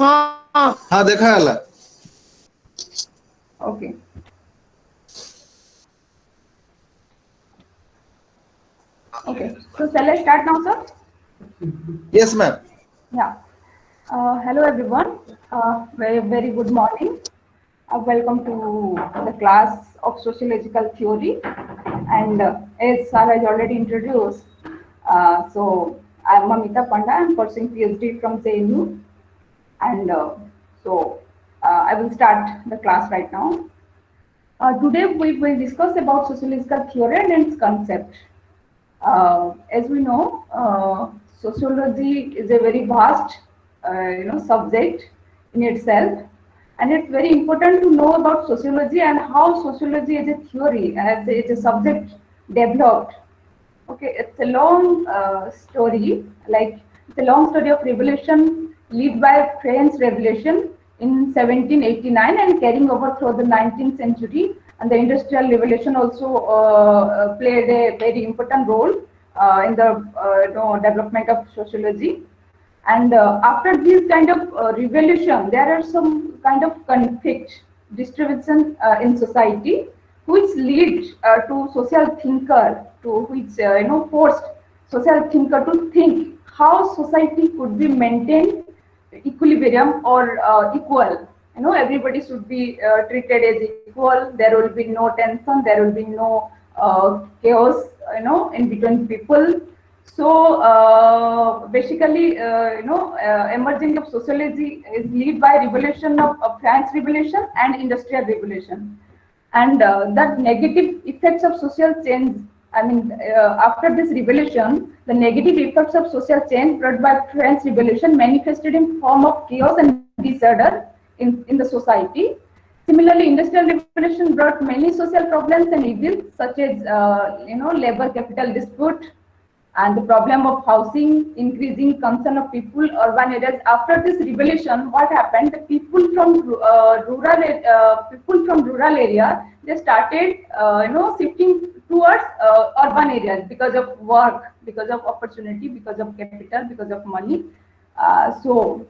हाँ देखा है। Okay. Okay. So shall I start now, sir? Yes, ma'am. Yeah. Hello, everyone. Very good morning. Welcome to the class of sociological theory. And as sir has already introduced, so I'm Mamita Panda. I'm pursuing PhD from JNU. And I will start the class right now. Today we will discuss about sociological theory and its concept. As we know, sociology is a very vast, subject in itself, and it's very important to know about sociology and how sociology as a theory, as a subject developed. Okay, it's a long story, like it's a long story of revolution led by French Revolution in 1789 and carrying over through the 19th century. And the Industrial Revolution also played a very important role in the development of sociology. And after this kind of revolution, there are some kind of conflict distribution in society, which lead to social thinker, to which forced social thinker to think how society could be maintained equilibrium or equal. Everybody should be treated as equal. There will be no tension. There will be no chaos. In between people. So basically, emerging of sociology is led by revolution of French Revolution and Industrial Revolution, and that negative effects of social change. I mean, after this revolution, the negative effects of social change brought by French Revolution manifested in form of chaos and disorder in the society. Similarly, Industrial Revolution brought many social problems and evils such as labor capital dispute, and the problem of housing, increasing concern of people, urban areas. After this revolution, what happened? The people from rural area, they started, shifting towards urban areas because of work, because of opportunity, because of capital, because of money. So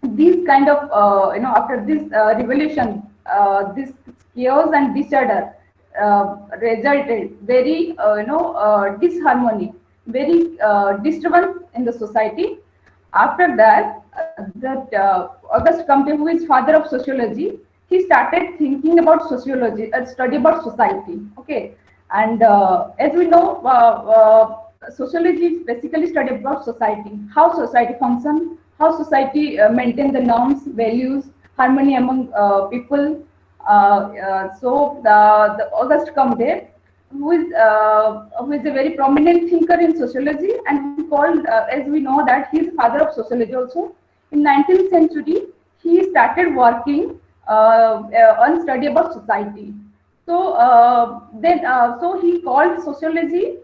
these kind of, after this revolution, this chaos and disorder resulted very, disharmony, very disturbance in the society. After that, Auguste Comte, who is father of sociology, he started thinking about sociology, study about society. Okay, and as we know, sociology is basically study about society, how society functions, how society maintain the norms, values, harmony among people. So the Auguste Comte, who is a very prominent thinker in sociology, and who called, as we know, that he is father of sociology also. In 19th century, he started working on study about society. So so he called sociology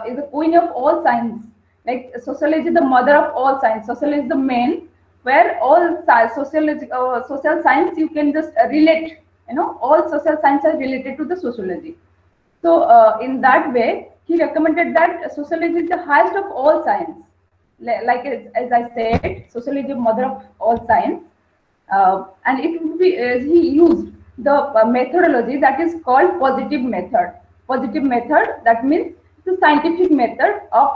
is the queen of all science. Like sociology, the mother of all science. Sociology is the main, where all sociology, social science, you can just relate. All social science are related to the sociology. So in that way, he recommended that sociology is the highest of all science. Like as I said, sociology is mother of all science, and it would be he used the methodology that is called positive method. Positive method, that means the scientific method of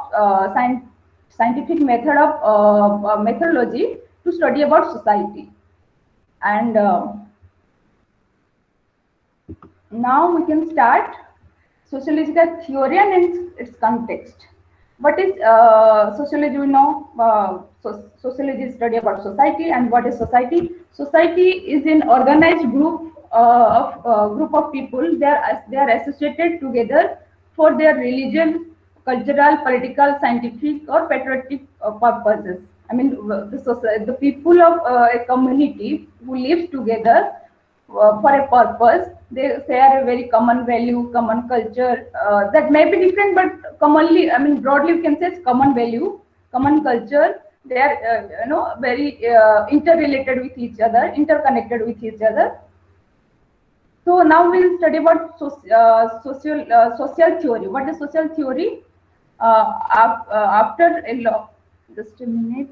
scientific method of methodology to study about society. And now we can start sociological theory and its context. What is sociology? We know sociology is study about society, and what is society? Society is an organized group of people. They are associated together for their religion, cultural, political, scientific, or patriotic purposes. I mean, the people of a community who lives together for a purpose. They share a very common value, common culture that may be different, but commonly, I mean, broadly, we can say it's common value, common culture. They are, very interrelated with each other, interconnected with each other. So now we'll study about social theory. What is social theory? After a just a minute.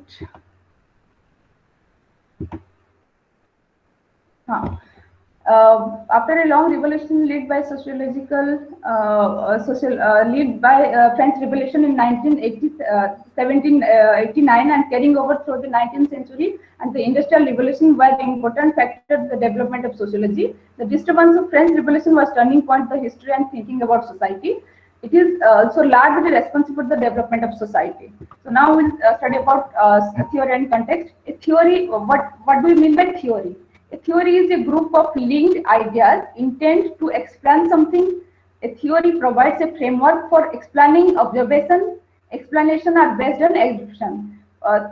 After a long revolution led by led by French Revolution in 1789 and carrying over through the 19th century, and the Industrial Revolution were important factors in the development of sociology. The disturbance of French Revolution was turning point in the history and thinking about society. It is also largely responsible for the development of society. So now we'll study about theory and context. A theory, what do we mean by theory? A theory is a group of linked ideas intent to explain something. A theory provides a framework for explaining observation. Explanation are based on assumption.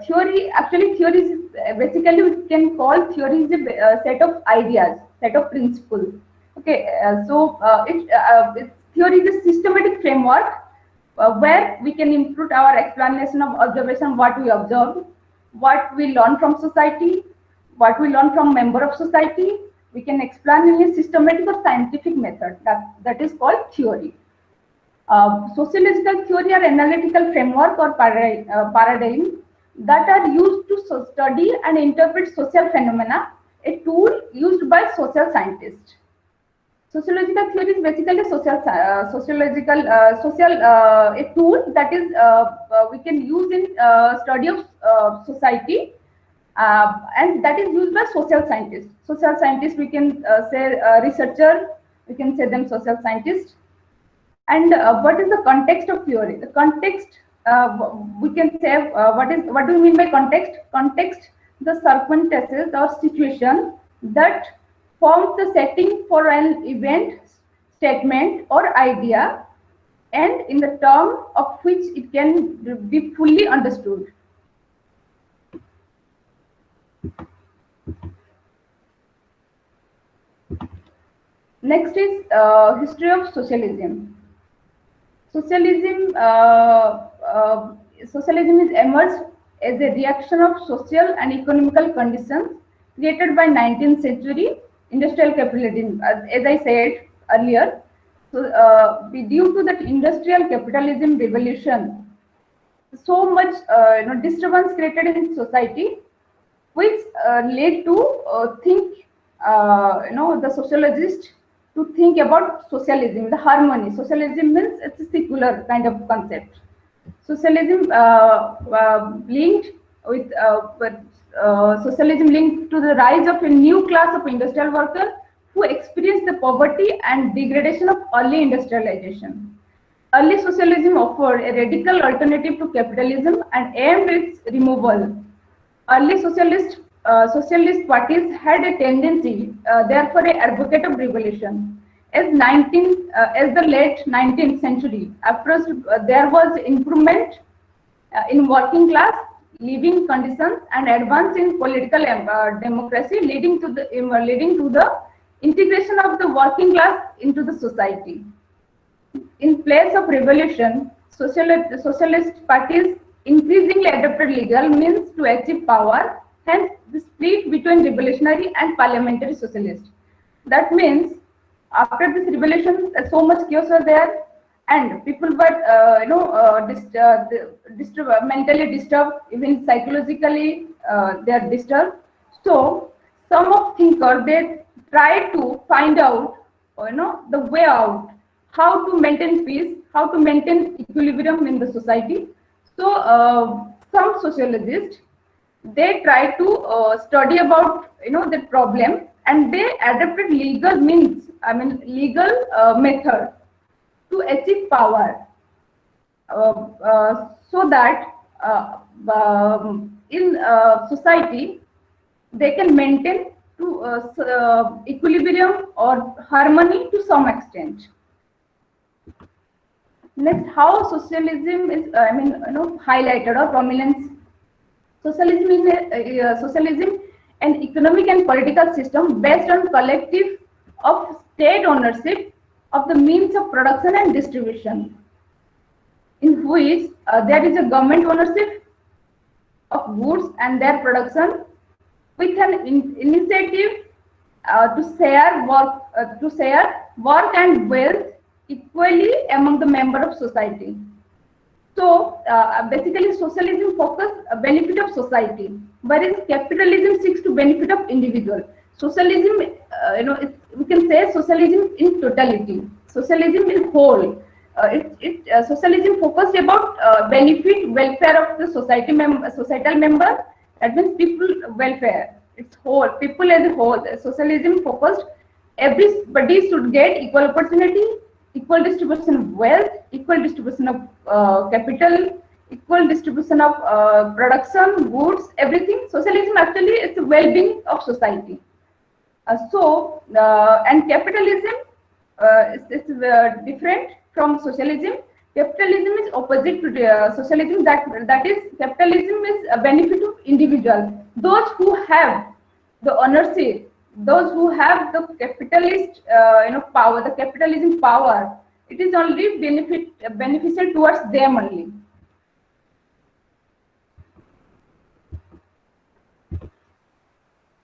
Theory is basically we can call theory is a set of ideas, set of principles. Okay, theory is a systematic framework where we can improve our explanation of observation, what we observe, what we learn from society, what we learn from member of society. We can explain in a systematic or scientific method. That is called theory. Sociological theory are analytical framework or paradigm that are used to study and interpret social phenomena, a tool used by social scientists. Sociological theory is basically a tool that is we can use in study of society, and that is used by social scientists. Social scientists, we can say researcher, we can say them social scientists. And what is the context of theory? The context, we can say, what do we mean by context? Context, the circumstances or situation that forms the setting for an event, statement, or idea, and in the term of which it can be fully understood. Next is history of socialism. Socialism is emerged as a reaction of social and economical conditions created by 19th century industrial capitalism, as I said earlier. So, due to that industrial capitalism revolution, so much disturbance created in society, which led to the sociologist to think about socialism, the harmony. Socialism means it's a secular kind of concept. Socialism linked with socialism linked to the rise of a new class of industrial workers who experienced the poverty and degradation of early industrialization. Early socialism offered a radical alternative to capitalism and aimed its removal. Early socialist parties had a tendency, therefore, a advocate of revolution. As the late 19th century approached, there was improvement in working class living conditions and advance in political democracy, leading to the integration of the working class into the society. In place of revolution, socialist parties increasingly adopted legal means to achieve power, hence the split between revolutionary and parliamentary socialists. That means after this revolution, so much chaos was there, and people were mentally disturbed, even psychologically they are disturbed. So some of thinkers, they try to find out the way out, how to maintain peace, how to maintain equilibrium in the society. So some sociologists, they try to study about the problem, and they adopted legal means, legal method to achieve power, so that in society they can maintain to equilibrium or harmony to some extent. Next, how socialism is highlighted or prominence. Socialism is an economic and political system based on collective of state ownership of the means of production and distribution, in which there is a government ownership of goods and their production, with an initiative to share work and wealth equally among the member of society. So basically, socialism focuses benefit of society, whereas capitalism seeks to benefit of individual. socialism, we can say socialism in totality, socialism in whole. Socialism focused about benefit, welfare of the societal member. That means people welfare. It's whole, people as a whole. Socialism focused everybody should get equal opportunity, equal distribution of wealth, equal distribution of capital, equal distribution of production, goods, everything. Socialism actually is the well-being of society. And capitalism is different from socialism. Capitalism is opposite to socialism. That is, capitalism is a benefit of individual. Those who have the ownership, those who have the capitalist, power, the capitalism power, it is only beneficial towards them only.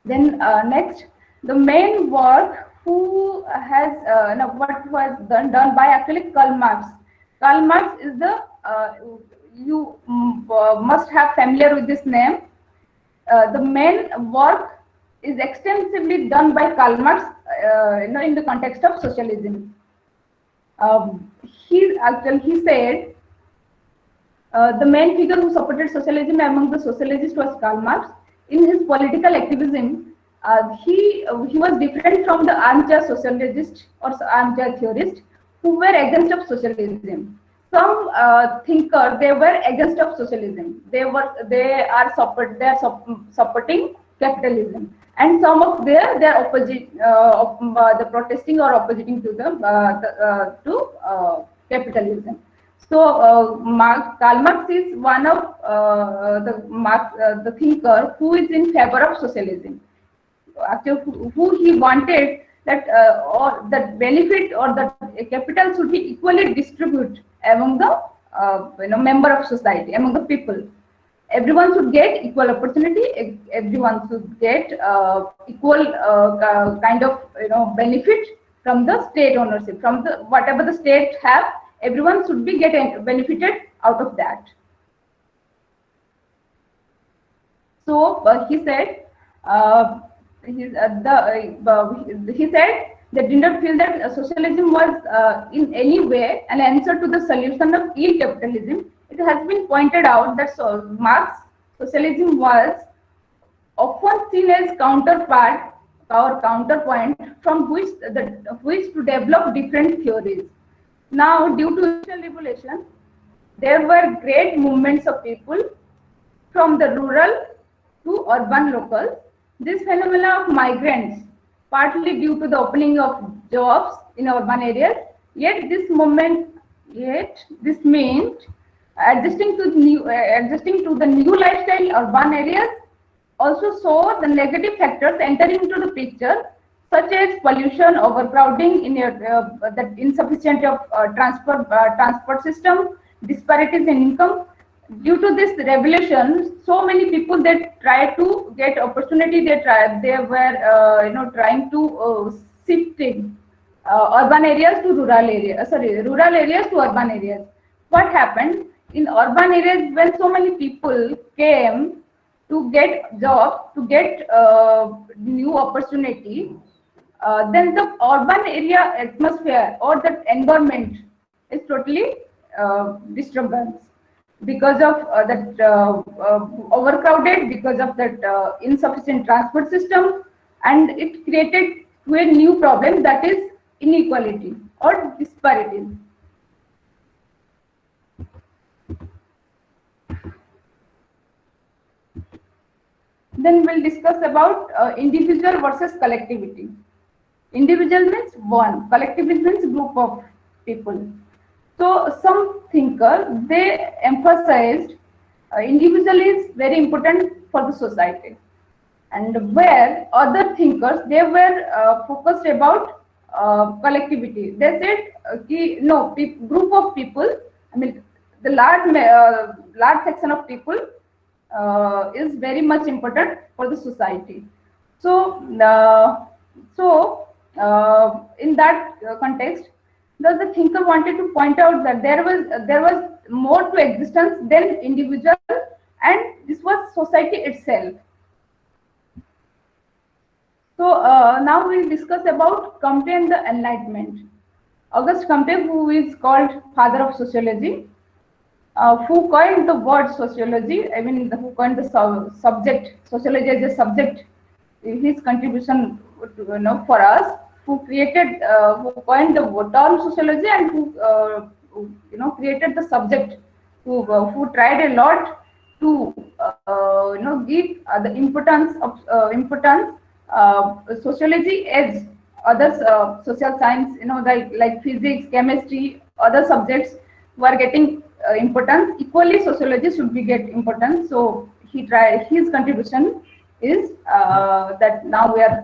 Then next, the main work who has what was done by actually Karl Marx. Karl Marx is the you must have familiar with this name. The main work is extensively done by Karl Marx, in the context of socialism. He said the main figure who supported socialism among the socialists was Karl Marx. In his political activism, he was different from the armchair sociologist or armchair theorist who were against of socialism. Some thinkers, they were against of socialism. They are supporting capitalism, and some of they are opposite the protesting or opposing to to capitalism. So Karl Marx is one of the thinker who is in favor of socialism. Actually, who he wanted that or that benefit or the capital should be equally distributed among the member of society, among the people. Everyone should get equal opportunity. Everyone should get equal kind of benefit from the state ownership, from the whatever the state have. Everyone should be getting benefited out of that. So he said, he said they did not feel that socialism was in any way an answer to the solution of ill capitalism. It has been pointed out that Marx socialism was often seen as counterpart or counterpoint from which to develop different theories. Now, due to industrial revolution, there were great movements of people from the rural to urban locals. This phenomena of migrants, partly due to the opening of jobs in urban areas, yet this meant adjusting to the new lifestyle urban areas. Also saw the negative factors entering into the picture, such as pollution, overcrowding, the insufficient of transport system, disparities in income. Due to this revolution, so many people that try to get opportunity, they were trying to shifting urban areas to rural areas. Rural areas to urban areas. What happened in urban areas when so many people came to get jobs, to get new opportunity? Then the urban area atmosphere or the environment is totally disturbance because of that overcrowded, because of that insufficient transport system, and it created a new problem, that is inequality or disparities. Then we'll discuss about individual versus collectivity. Individual means one, collectivity means group of people. So some thinkers, they emphasized individual is very important for the society, and where other thinkers, they were focused about collectivity. They said no, group of people, I mean the large section of people is very much important for the society. So in that context, the thinker wanted to point out that there was more to existence than individual, and this was society itself. So now we'll discuss about Comte and the Enlightenment. Auguste Comte, who is called father of sociology, who coined the word sociology, I mean, who coined the subject, sociology as a subject, his contribution for us, who created, who coined the term sociology, and who created the subject, who tried a lot to give the importance sociology as other social science, like physics, chemistry, other subjects were getting importance. Equally, sociology should be get importance. So he tried. His contribution is that now we are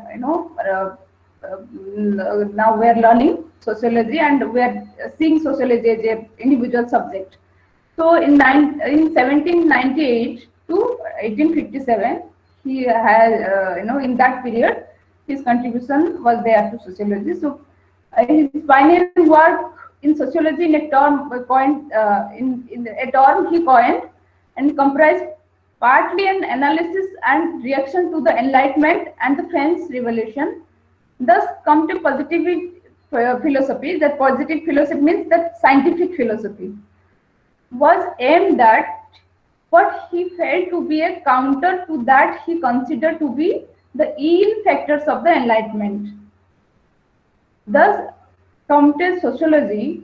now we are learning sociology, and we are seeing sociology as an individual subject. So in 1798 to 1857, he has in that period his contribution was there to sociology. So his pioneering work in sociology in a term coined in a term he coined and comprised partly an analysis and reaction to the Enlightenment and the French Revolution. Thus come to positive philosophy. That positive philosophy means that scientific philosophy was aimed at what he felt to be a counter to that he considered to be the ill factors of the Enlightenment. Thus, Comte's sociology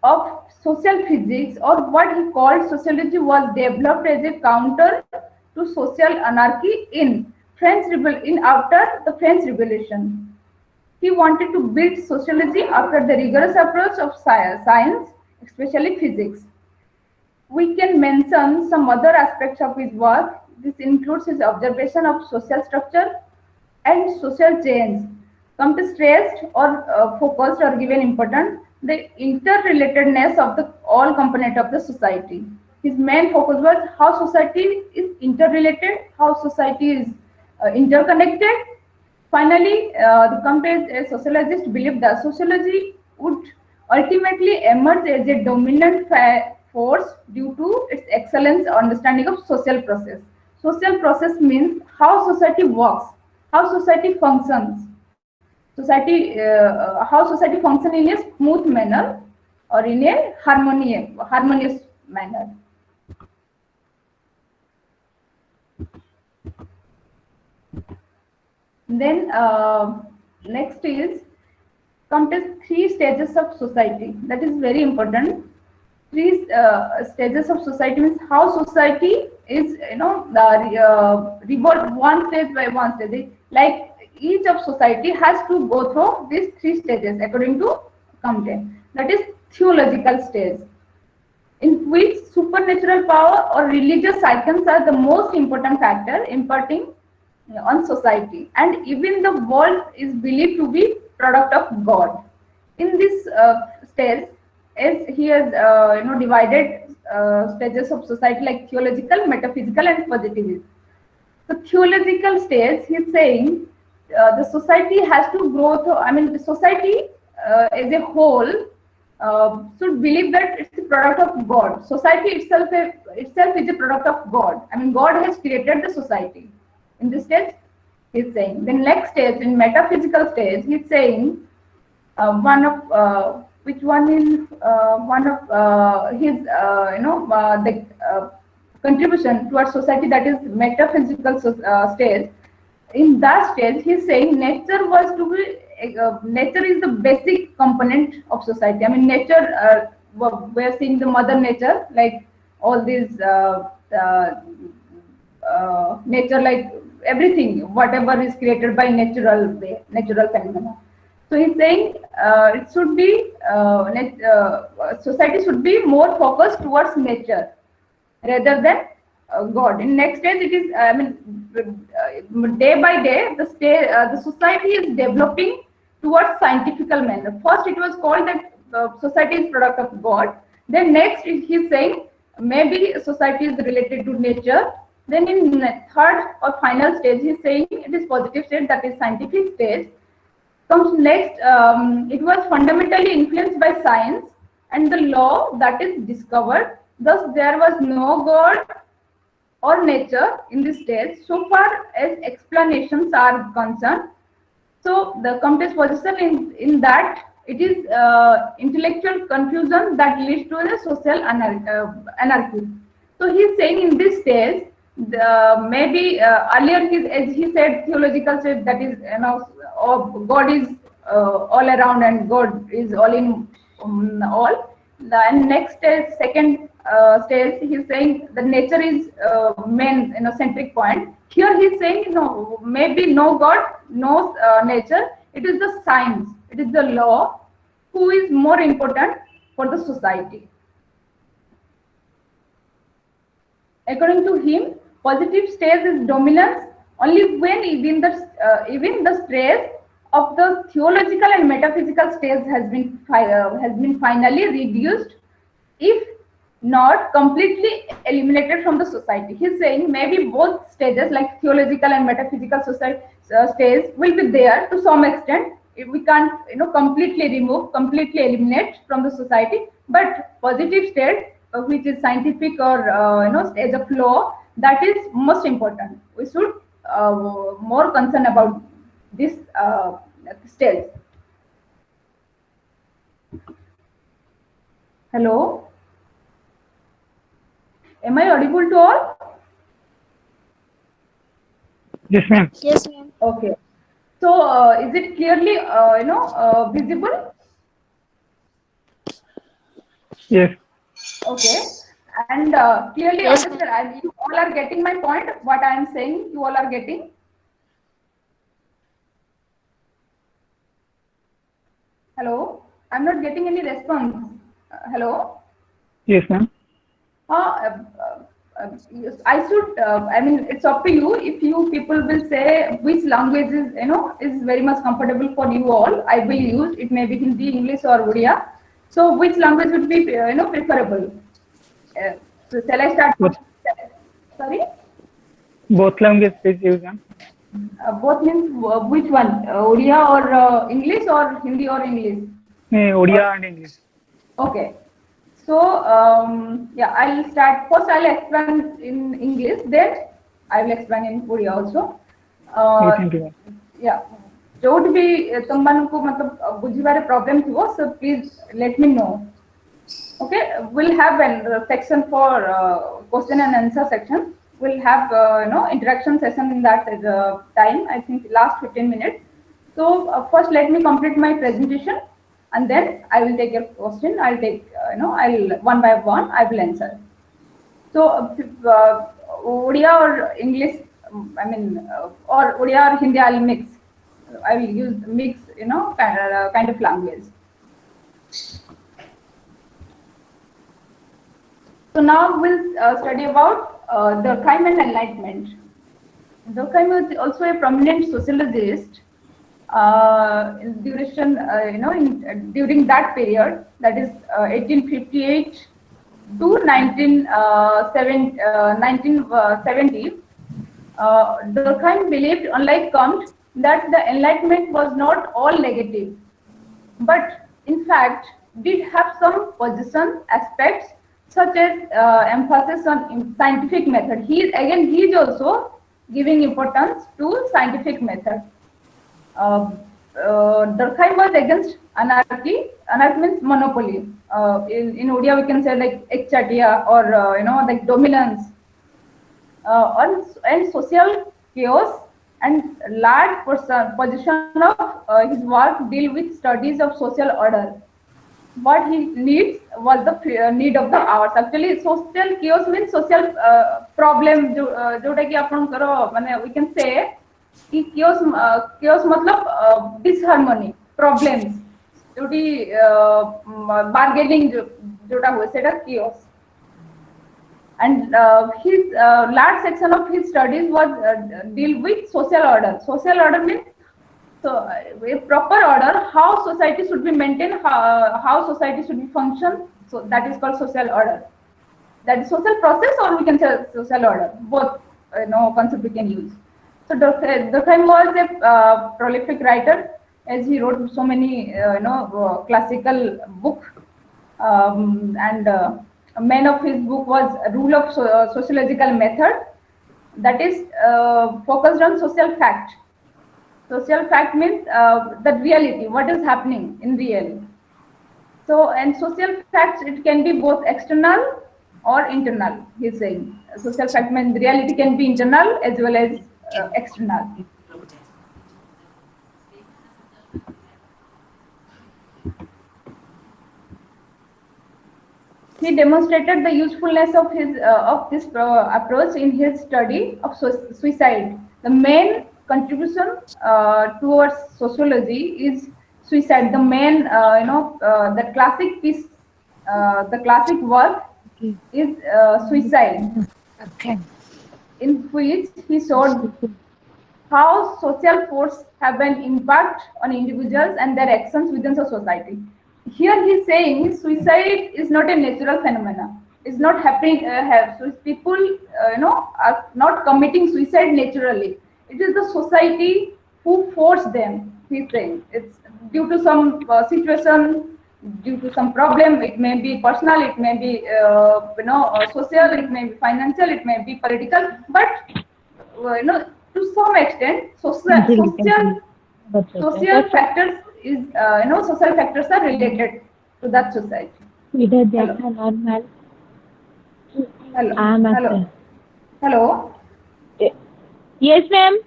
of social physics, or what he called sociology, was developed as a counter to social anarchy in after the French Revolution. He wanted to build sociology after the rigorous approach of science, especially physics. We can mention some other aspects of his work. This includes his observation of social structure and social change. Comte stressed or focused or given importance the interrelatedness of the all component of the society. His main focus was how society is interrelated, how society is interconnected. Finally, the Comte, a sociologist, believed that sociology would ultimately emerge as a dominant force due to its excellence understanding of social process. Social process means how society works, how society functions, how society functions in a smooth manner or in a harmonious manner. Then next is Comte's 3 stages of society. That is very important. 3 stages of society means how society is, revolved one stage by one stage. Like each of society has to go through these 3 stages according to Comte. That is theological stage, in which supernatural power or religious icons are the most important factor imparting on society, and even the world is believed to be product of God. In this stage, as he has divided stages of society like theological, metaphysical, and positivism. The theological stage, he is saying the society has to grow through. I mean, the society as a whole should believe that it's a product of God. Society itself is a product of God. I mean, God has created the society. In this stage, he's saying. The next stage, in metaphysical stage, he's saying his contribution towards society, that is metaphysical stage. In that stage, he's saying nature was to be nature is the basic component of society. I mean, nature. We're seeing the mother nature, like all these nature, like everything, whatever is created by natural phenomena. So he's saying it should be society should be more focused towards nature rather than God. In next stage, it is day by day the society is developing towards scientifical manner. First, it was called that society is product of God. Then next, he's saying maybe society is related to nature. Then in third or final stage, he's saying it is positive stage, that is scientific stage. Comes next, it was fundamentally influenced by science and the law that is discovered. Thus, there was no God or nature in this stage so far as explanations are concerned. So the Comte's position in that it is intellectual confusion that leads to a social anarchy. So he's saying in this stage, maybe earlier as he said theological stage, that is, God is all around and God is all in all. And next stage, second stage, he's saying the nature is main centric point. Here he's saying, maybe no God, no nature. It is the science, it is the law who is more important for the society. According to him, positive stage is dominance only when even the stress of the theological and metaphysical stage has been finally reduced, if not completely eliminated from the society. He's saying maybe both stages, like theological and metaphysical stage, will be there to some extent. We can't, completely remove, completely eliminate from the society, but positive state, which is scientific or stage of law, that is most important. We should more concern about this stage. Hello, am I audible to all? Yes, ma'am. Yes, ma'am. Okay. So is it clearly visible? Yes. Okay. And clearly Yes, understand, and you all are getting my point, what I am saying, you all are getting? Hello, I'm not getting any response. Hello. Yes, ma'am. Yes, I should. I mean, it's up to you. If you people will say which language is very much comfortable for you all, I will use. It may be Hindi, English, or Odia. So, which language would be preferable? So, shall I start? Both. Sorry. Both languages please use, ma'am. Both means which one? Odia or English, or Hindi or English? Odia and English. Okay. So yeah, I'll start. First, I'll explain in English. Then I will explain in Odia also. Thank you, ma'am. Yeah. जोट भी तुम मानको मतलब बुझिबारे problem थिवो, so please let me know. Okay, we'll have a section for question and answer section. We'll have interaction session in that time. I think last 15 minutes. So first, let me complete my presentation, and then I will take your question. I'll take I'll one by one I will answer. So Odia or English, I mean, or Odia or Hindi, I'll mix. I will use mix, kind of language. So now we'll study about Durkheim and Enlightenment. Durkheim was also a prominent sociologist during that period, that is 1858 to 1970. Durkheim believed, unlike Comte, that the Enlightenment was not all negative, but in fact did have some positive aspects, such as emphasis on scientific method. He is also giving importance to scientific method. Durkheim was against anarchy. Anarchy means monopoly. In Odia we can say like ekchatia, or like dominance, and social chaos, and large position of his work deal with studies of social order. What he needs was the need of the hours. Actually, social chaos means social problem. जोटा कि आपनकर माने we can say कि chaos मतलब disharmony, problems, जोटी bargaining जोटा हुए सेटा chaos. And his large section of his studies was deal with social order. Social order means, so a proper order, how society should be maintained, how society should be function. So that is called social order. That is social process, or we can say social order. Both concept we can use. So Durkheim was a prolific writer, as he wrote so many classical book, and main of his book was Rule of Sociological Method, that is focused on social fact. Social fact means the reality, what is happening in real. So, and social facts, it can be both external or internal, he's saying. Social fact means reality can be internal as well as external. He demonstrated the usefulness of this approach in his study of suicide. The main contribution towards sociology is suicide. The main, the classic piece, the classic work is suicide, in which he showed how social force have an impact on individuals and their actions within the society. Here he is saying suicide is not a natural phenomenon. It's not happening. So people, are not committing suicide naturally. It is the society who force them. He's saying it's due to some situation, due to some problem. It may be personal. It may be social. It may be financial. It may be political. But to some extent, social factors is social factors are related to that society. Normal. Hello. Hello. Yes, ma'am.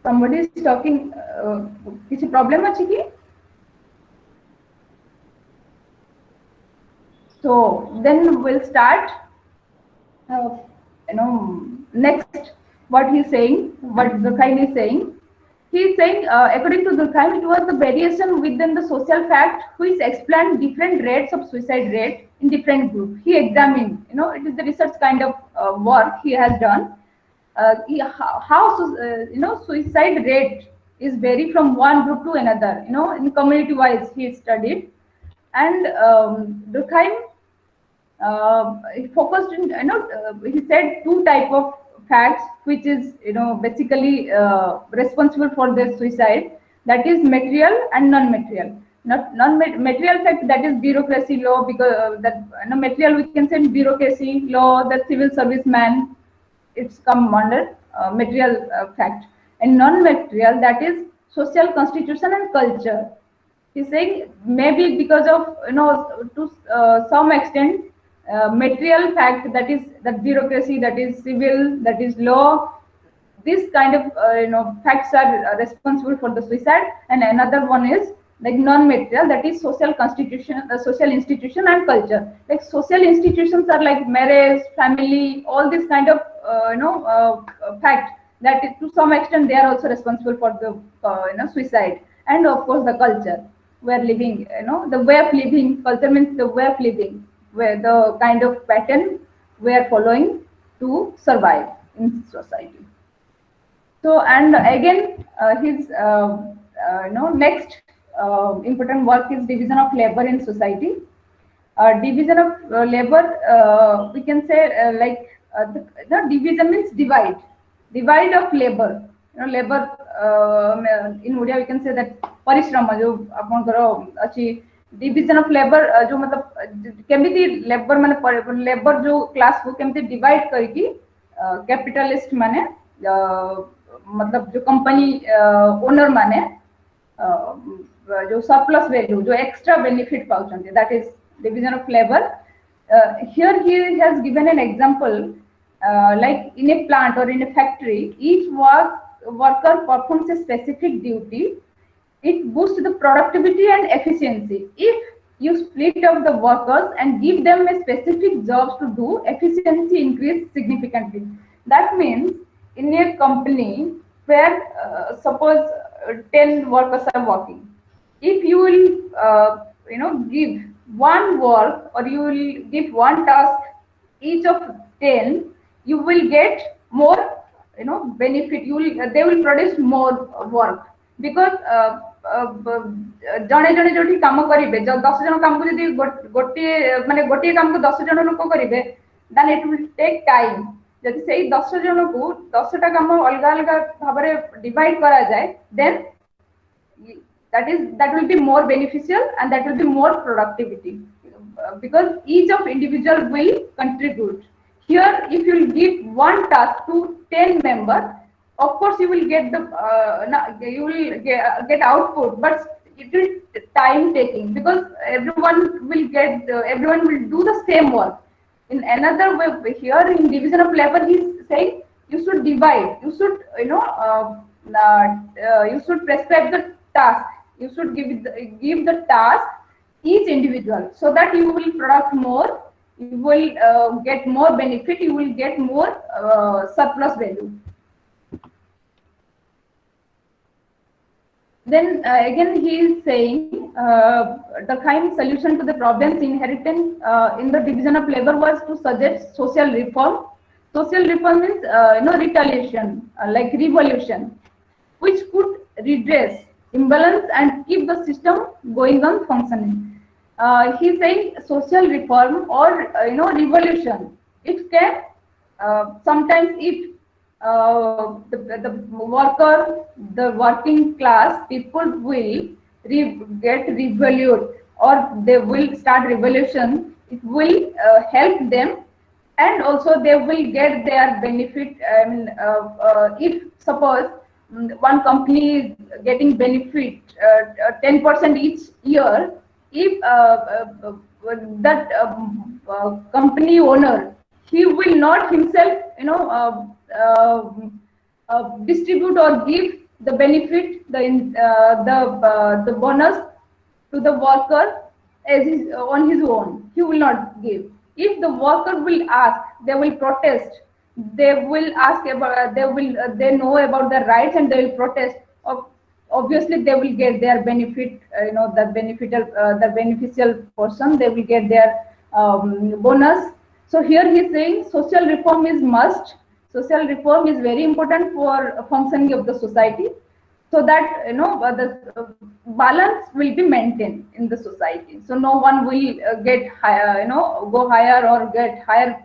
Somebody is talking. किसी problem है कि? So then we'll start. Next, what he's saying, what Durkheim is saying. He is saying, according to Durkheim, it was the variation within the social fact which explained different rates of suicide rate in different groups. He examined, it is the research kind of work he has done. How suicide rate is vary from one group to another. In community wise, he studied, and Durkheim he focused in, he said two type of facts which is basically responsible for their suicide, that is material and non-material. Non-material fact, that is bureaucracy law, because that material we can say bureaucracy law, the civil serviceman, it's come under material fact, and non-material, that is social constitution and culture. He's saying maybe because of to some extent material fact, that is that bureaucracy, that is civil, that is law, this kind of facts are responsible for the suicide. And another one is like non-material, that is social constitution, social institution and culture. Like social institutions are like marriage, family, all this kind of fact that is, to some extent they are also responsible for the suicide. And of course the culture we're living, the way of living. Culture means the way of living, where the kind of pattern we are following to survive in society. So, and again, his next important work is division of labor in society. Division of labor, we can say the division means divide of labor. Labor in Odia we can say that parishrama जो आपनकर अच्छी division of labour जो मतलब केमिति labour माने labour जो class को केमिति डिवाइड करके कैपिटलिस्ट माने मतलब जो कंपनी ओनर माने जो सरप्लस वैल्यू जो एक्स्ट्रा बेनिफिट पाउचंते, that is division of labour. Here he has given an example, like in a plant or in a factory, each worker performs a specific duty. It boosts the productivity and efficiency. If you split up the workers and give them a specific jobs to do, efficiency increase significantly. That means in a company where suppose 10 workers are working, if you will give one work, or you will give one task each of 10, you will get more benefit. They will produce more work, because जड़े जड़े जो काम करेंगे, 10 जन काम को यदि गोटे माने गोटे काम को 10 जन लोक करेंगे, then it will take time. जब से 10 जन को 10टा काम अलग अलग भाव में डिवाइड करा जाए, then that will be more beneficial and that will be more productivity, because each of individual will contribute. Here, if you give one task to 10 members, of course you will get the you will get output, but it is time taking, because everyone will everyone will do the same work. In another way, here in division of labor, he's saying you should divide, you should you should prescribe the task, you should give the task each individual, so that you will produce more, you will get more benefit, you will get more surplus value. Then again he is saying Durkheim's solution to the problems inherent in the division of labor was to suggest social reform. Social reform means retaliation, like revolution, which could redress imbalance and keep the system going on functioning. He's saying social reform or revolution. It can sometimes, if the worker, the working class people will get revolute, or they will start revolution, it will help them, and also they will get their benefit. I mean, if suppose one company is getting benefit 10% each year, if that company owner, he will not himself distribute or give the benefit, the bonus to the worker as on his own. He will not give. If the worker will ask, they will protest. They will ask about. They know about their rights and they will protest. Obviously, they will get their benefit. The beneficial person. They will get their bonus. So here he is saying social reform is must. Social reform is very important for functioning of the society, so that the balance will be maintained in the society. So no one will get higher, go higher or get higher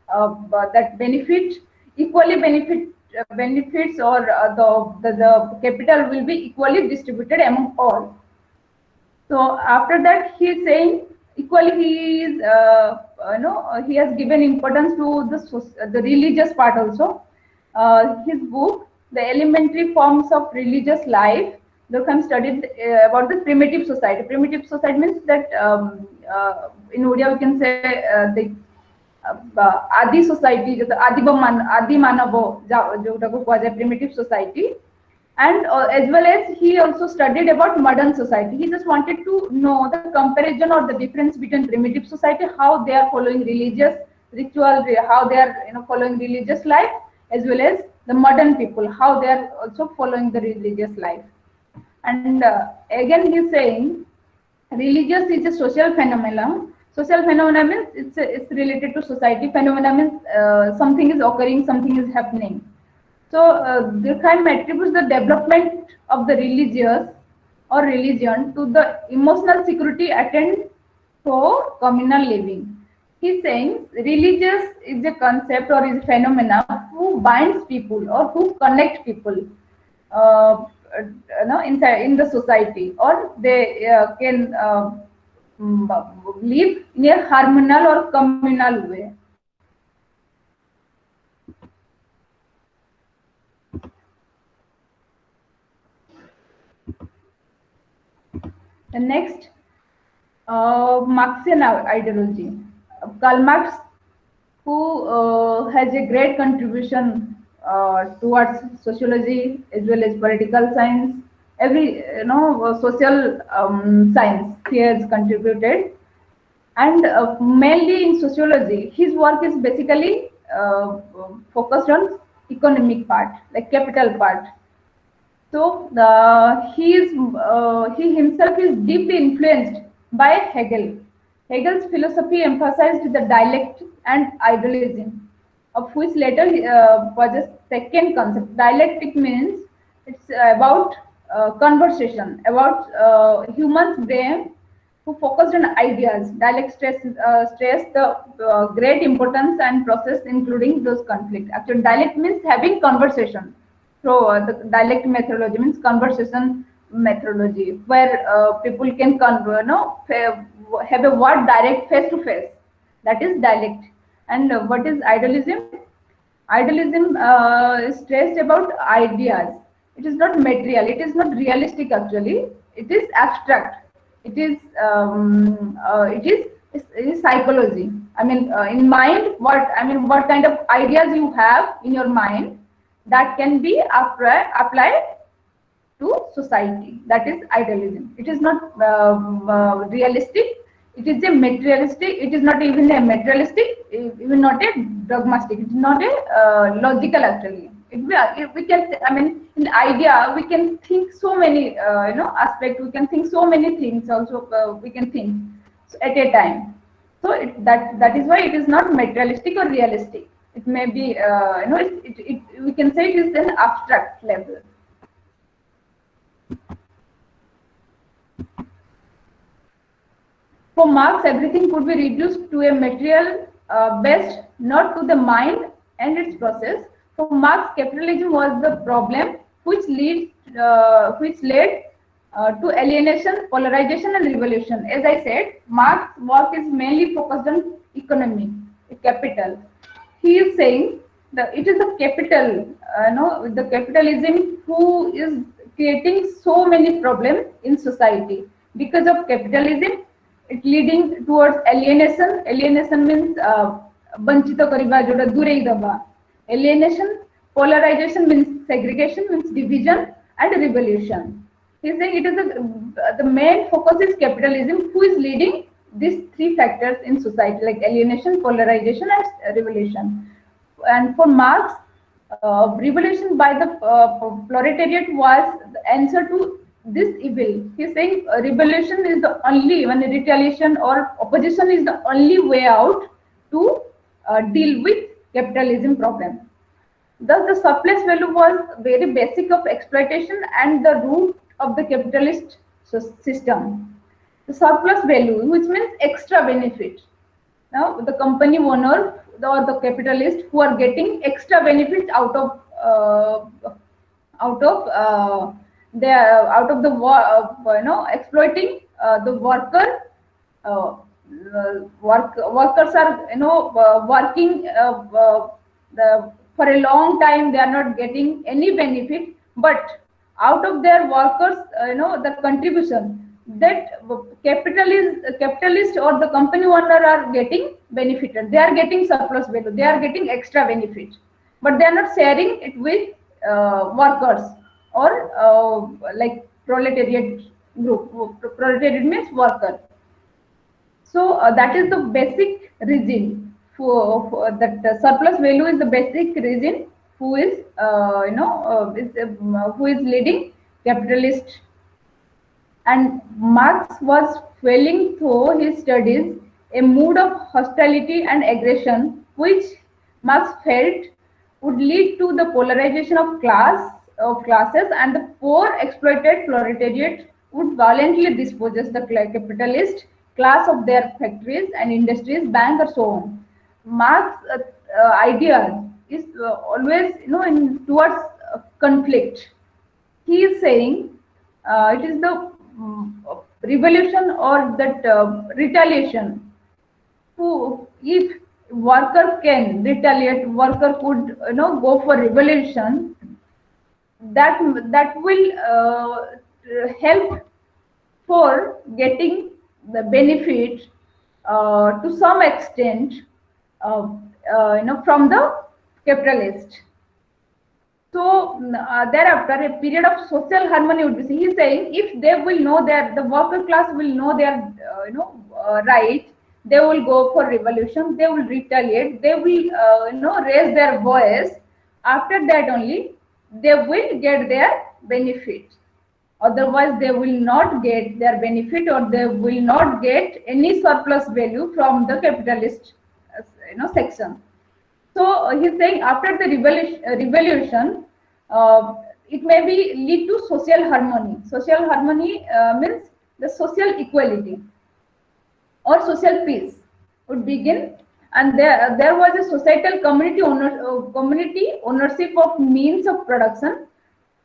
that benefit, equally benefits, or the capital will be equally distributed among all. So after that he is saying equally he is he has given importance to the religious part also. His book, The Elementary Forms of Religious Life, Durkheim studied about the primitive society. Primitive society means that in Odia we can say the Adi society, Adi Manavo, primitive society. And as well as he also studied about modern society. He just wanted to know the comparison or the difference between primitive society, how they are following religious ritual, how they are following religious life, as well as the modern people, how they are also following the religious life. And again he is saying religious is a social phenomenon. Social phenomena means it's related to society. Phenomena means something is occurring, something is happening. So Durkheim attributes the development of the religious or religion to the emotional security attained for communal living. He's saying religious is a concept or is a phenomena who binds people or who connect people in the society, or they can live in a harmonial or communal way. The next, Marxian ideology. Karl Marx, who has a great contribution towards sociology as well as political science, every social science he has contributed, and mainly in sociology, his work is basically focused on economic part, like capital part. So he himself is deeply influenced by Hegel. Hegel's philosophy emphasized the dialectic and idealism, of which later was a second concept. Dialectic means it's about conversation, about human's brain who focused on ideas. Dialect stress the great importance and process including those conflicts. Actually, dialect means having conversation. So the dialect methodology means conversation methodology, where people can have a word direct face to face. That is dialect. And what is idealism? Idealism is stressed about ideas. It is not material. It is not realistic. Actually, it is abstract. It is psychology. I mean, in mind, what kind of ideas you have in your mind that can be applied to society. That is idealism. It is not realistic. It is a materialistic. It is not even a materialistic. Even not a dogmatic. It is not a logical actually. We can. I mean, in idea we can think so many aspects. We can think so many things. Also, we can think at a time. So that is why it is not materialistic or realistic. It may be we can say it is an abstract level. For Marx, everything could be reduced to a material based, not to the mind and its process. For Marx, capitalism was the problem which led to alienation, polarization, and revolution. As I said, Marx's work is mainly focused on economy, capital. He is saying that it is the capital, the capitalism who is creating so many problems in society. Because of capitalism, it leading towards alienation. Alienation means banchito kariba, joda durei daba. Alienation, polarization means segregation, means division, and revolution. He's saying it is the main focus is capitalism, who is leading these three factors in society, like alienation, polarization, and revolution. And for Marx, revolution by the proletariat was the answer to this evil. He's saying revolution is the only, when retaliation or opposition is the only way out to deal with capitalism problem. Thus, the surplus value was very basic of exploitation and the root of the capitalist system. The surplus value, which means extra benefit. Now, the company owner or the capitalist who are getting extra benefits out of the exploiting the worker. Workers are working for a long time. They are not getting any benefit, but out of their workers, the contribution that capitalist or the company owner are getting benefited. They are getting surplus value. They are getting extra benefit, but they are not sharing it with workers or like proletariat group. Proletariat means worker. So that is the basic reason for that surplus value is the basic reason who is who is leading capitalist. And Marx was feeling through his studies a mood of hostility and aggression, which Marx felt would lead to the polarization of classes, and the poor exploited proletariat would violently dispossess the capitalist class of their factories and industries, banks, and so on. Marx's idea is always towards conflict. He is saying it is the revolution or that retaliation. Who, if worker can retaliate, worker could go for revolution. That will help for getting the benefit to some extent from the capitalist. So thereafter, a period of social harmony would be. He is saying if they will know that the worker class will know their right, they will go for revolution. They will retaliate. They will raise their voice. After that only they will get their benefit. Otherwise, they will not get their benefit, or they will not get any surplus value from the capitalist section. So he's saying after the revolution, it may be lead to social harmony. Social harmony means the social equality or social peace would begin, and there was a societal community ownership of means of production.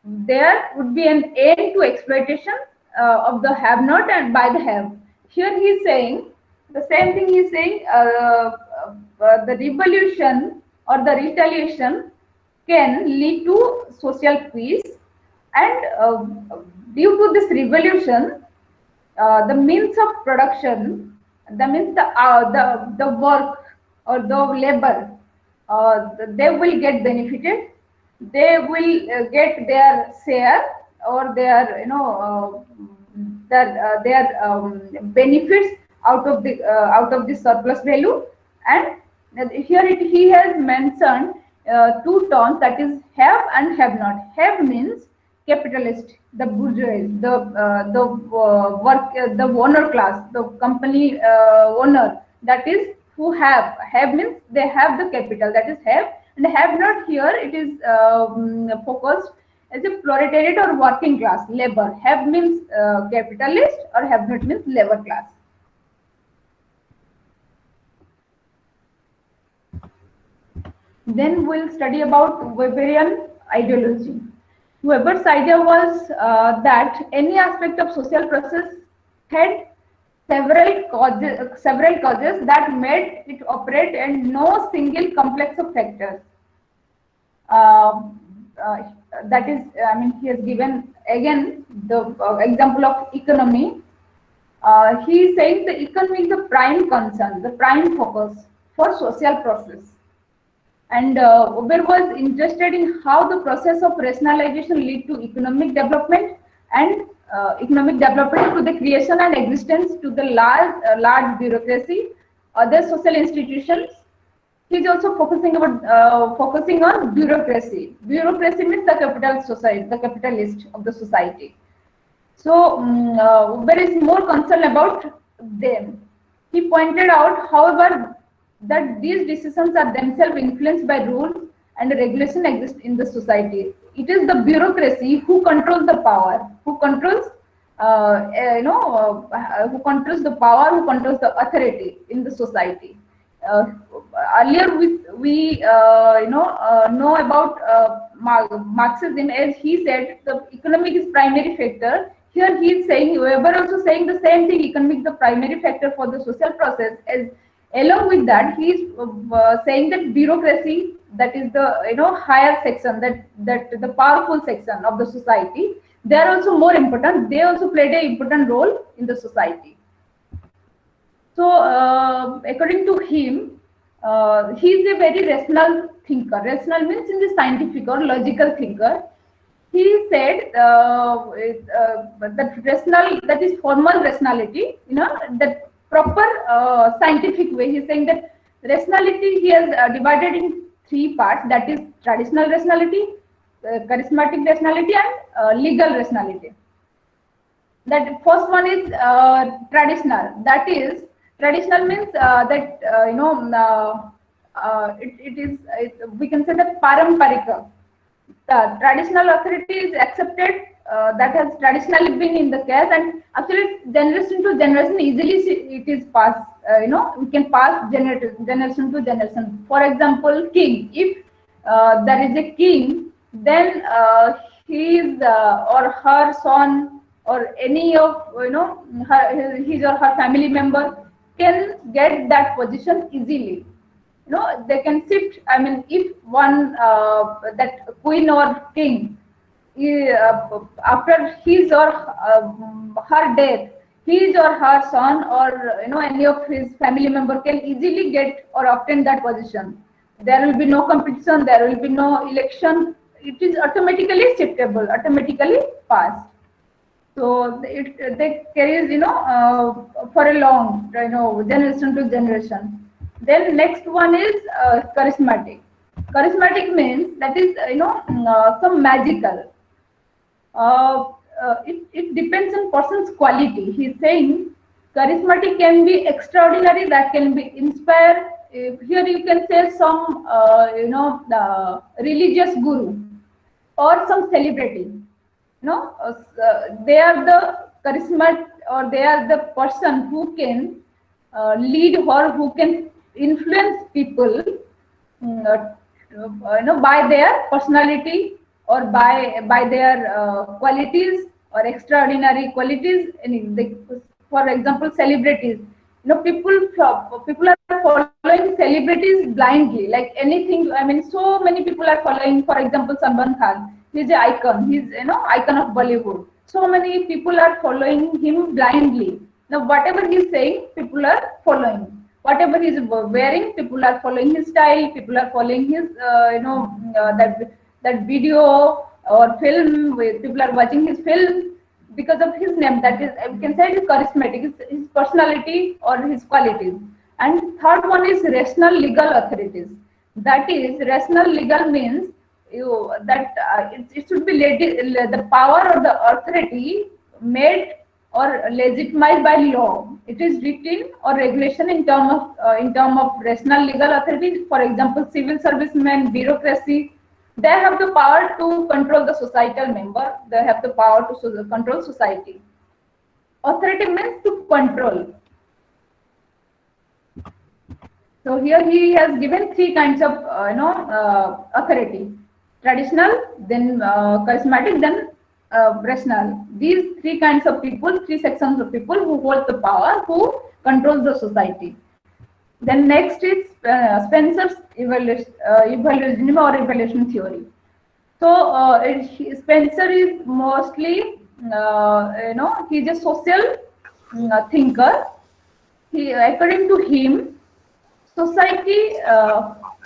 There would be an end to exploitation of the have-not and by the have. Here he is saying the same thing. He is saying the revolution or the retaliation can lead to social peace, and due to this revolution, the means of production, the means the work or the labor, they will get benefited. They will get their share or their their benefits out of the surplus value. And here he has mentioned two terms, that is have and have not. Have means capitalist, the bourgeois, the owner class, the company owner, that is who have. Have means they have the capital, that is have. And have not, here it is focused as a proletariat or working class, labor. Have means capitalist, or have not means labor class. Then we'll study about Weberian ideology. Weber's idea was that any aspect of social process had several causes that made it operate, and no single complex of factors. That is, I mean, he has given again the example of economy. He is saying the economy is the prime concern, the prime focus for social process. And Weber was interested in how the process of rationalization lead to economic development, and economic development to the creation and existence to the large bureaucracy, other social institutions. He is also focusing on bureaucracy. Bureaucracy means the capital society, the capitalist of the society. So Weber is more concerned about them. He pointed out, however, that these decisions are themselves influenced by rules and regulation exist in the society. It is the bureaucracy who controls the power, who controls who controls the power, who controls the authority in the society. Earlier we know about Marxism, as he said the economic is primary factor. Here he is saying, Weber also saying the same thing, economic is the primary factor for the social process. As along with that, he is saying that bureaucracy, that is the higher section, that the powerful section of the society, they are also more important. They also played an important role in the society. So according to him, he is a very rational thinker. Rational means in the scientific or logical thinker. He said that rational, that is formal rationality, that proper scientific way. He's saying that rationality he has divided in three parts, that is traditional rationality, charismatic rationality, and legal rationality. That first one is traditional. That is, traditional means that we can say that paramparika. The traditional authority is accepted, that has traditionally been in the case, and actually generation to generation easily it is passed. We can pass generation to generation. For example, king. If there is a king, then his or her son or any of his or her family member can get that position easily. They can shift. I mean, if one that queen or king, after his or her death, his or her son or any of his family member can easily get or obtain that position. There will be no competition. There will be no election. It is automatically shiftable, automatically passed. So they carries for a long generation to generation. Then next one is charismatic. Charismatic means that is some magical. It depends on person's quality. He's saying charismatic can be extraordinary, that can be inspired. Here you can say some religious guru or some celebrity. They are the charismatic, or they are the person who can lead or who can influence people by their personality or by their qualities or extraordinary qualities. For example, celebrities. People are are following celebrities blindly, like anything. I mean, so many people are following. For example, Salman Khan. He's an icon. He's icon of Bollywood. So many people are following him blindly. Now, whatever he's saying, people are following. Whatever he's wearing, people are following his style. People are following his, that video or film. People are watching his film because of his name. That is, we can say, his charismatic, his personality or his qualities. And third one is rational legal authorities. That is, rational legal means it should be the power or the authority made or legitimized by law. It is written or regulation in term of rational legal authority. For example, civil servicemen, bureaucracy, they have the power to control the societal member. They have the power to control society. Authority means to control. So here he has given three kinds of authority: traditional, then charismatic, then rational. These three kinds of people, three sections of people who hold the power, who controls the society. Then next is Spencer's evaluation or evaluation theory. So Spencer is mostly, he's a social thinker. According to him, society,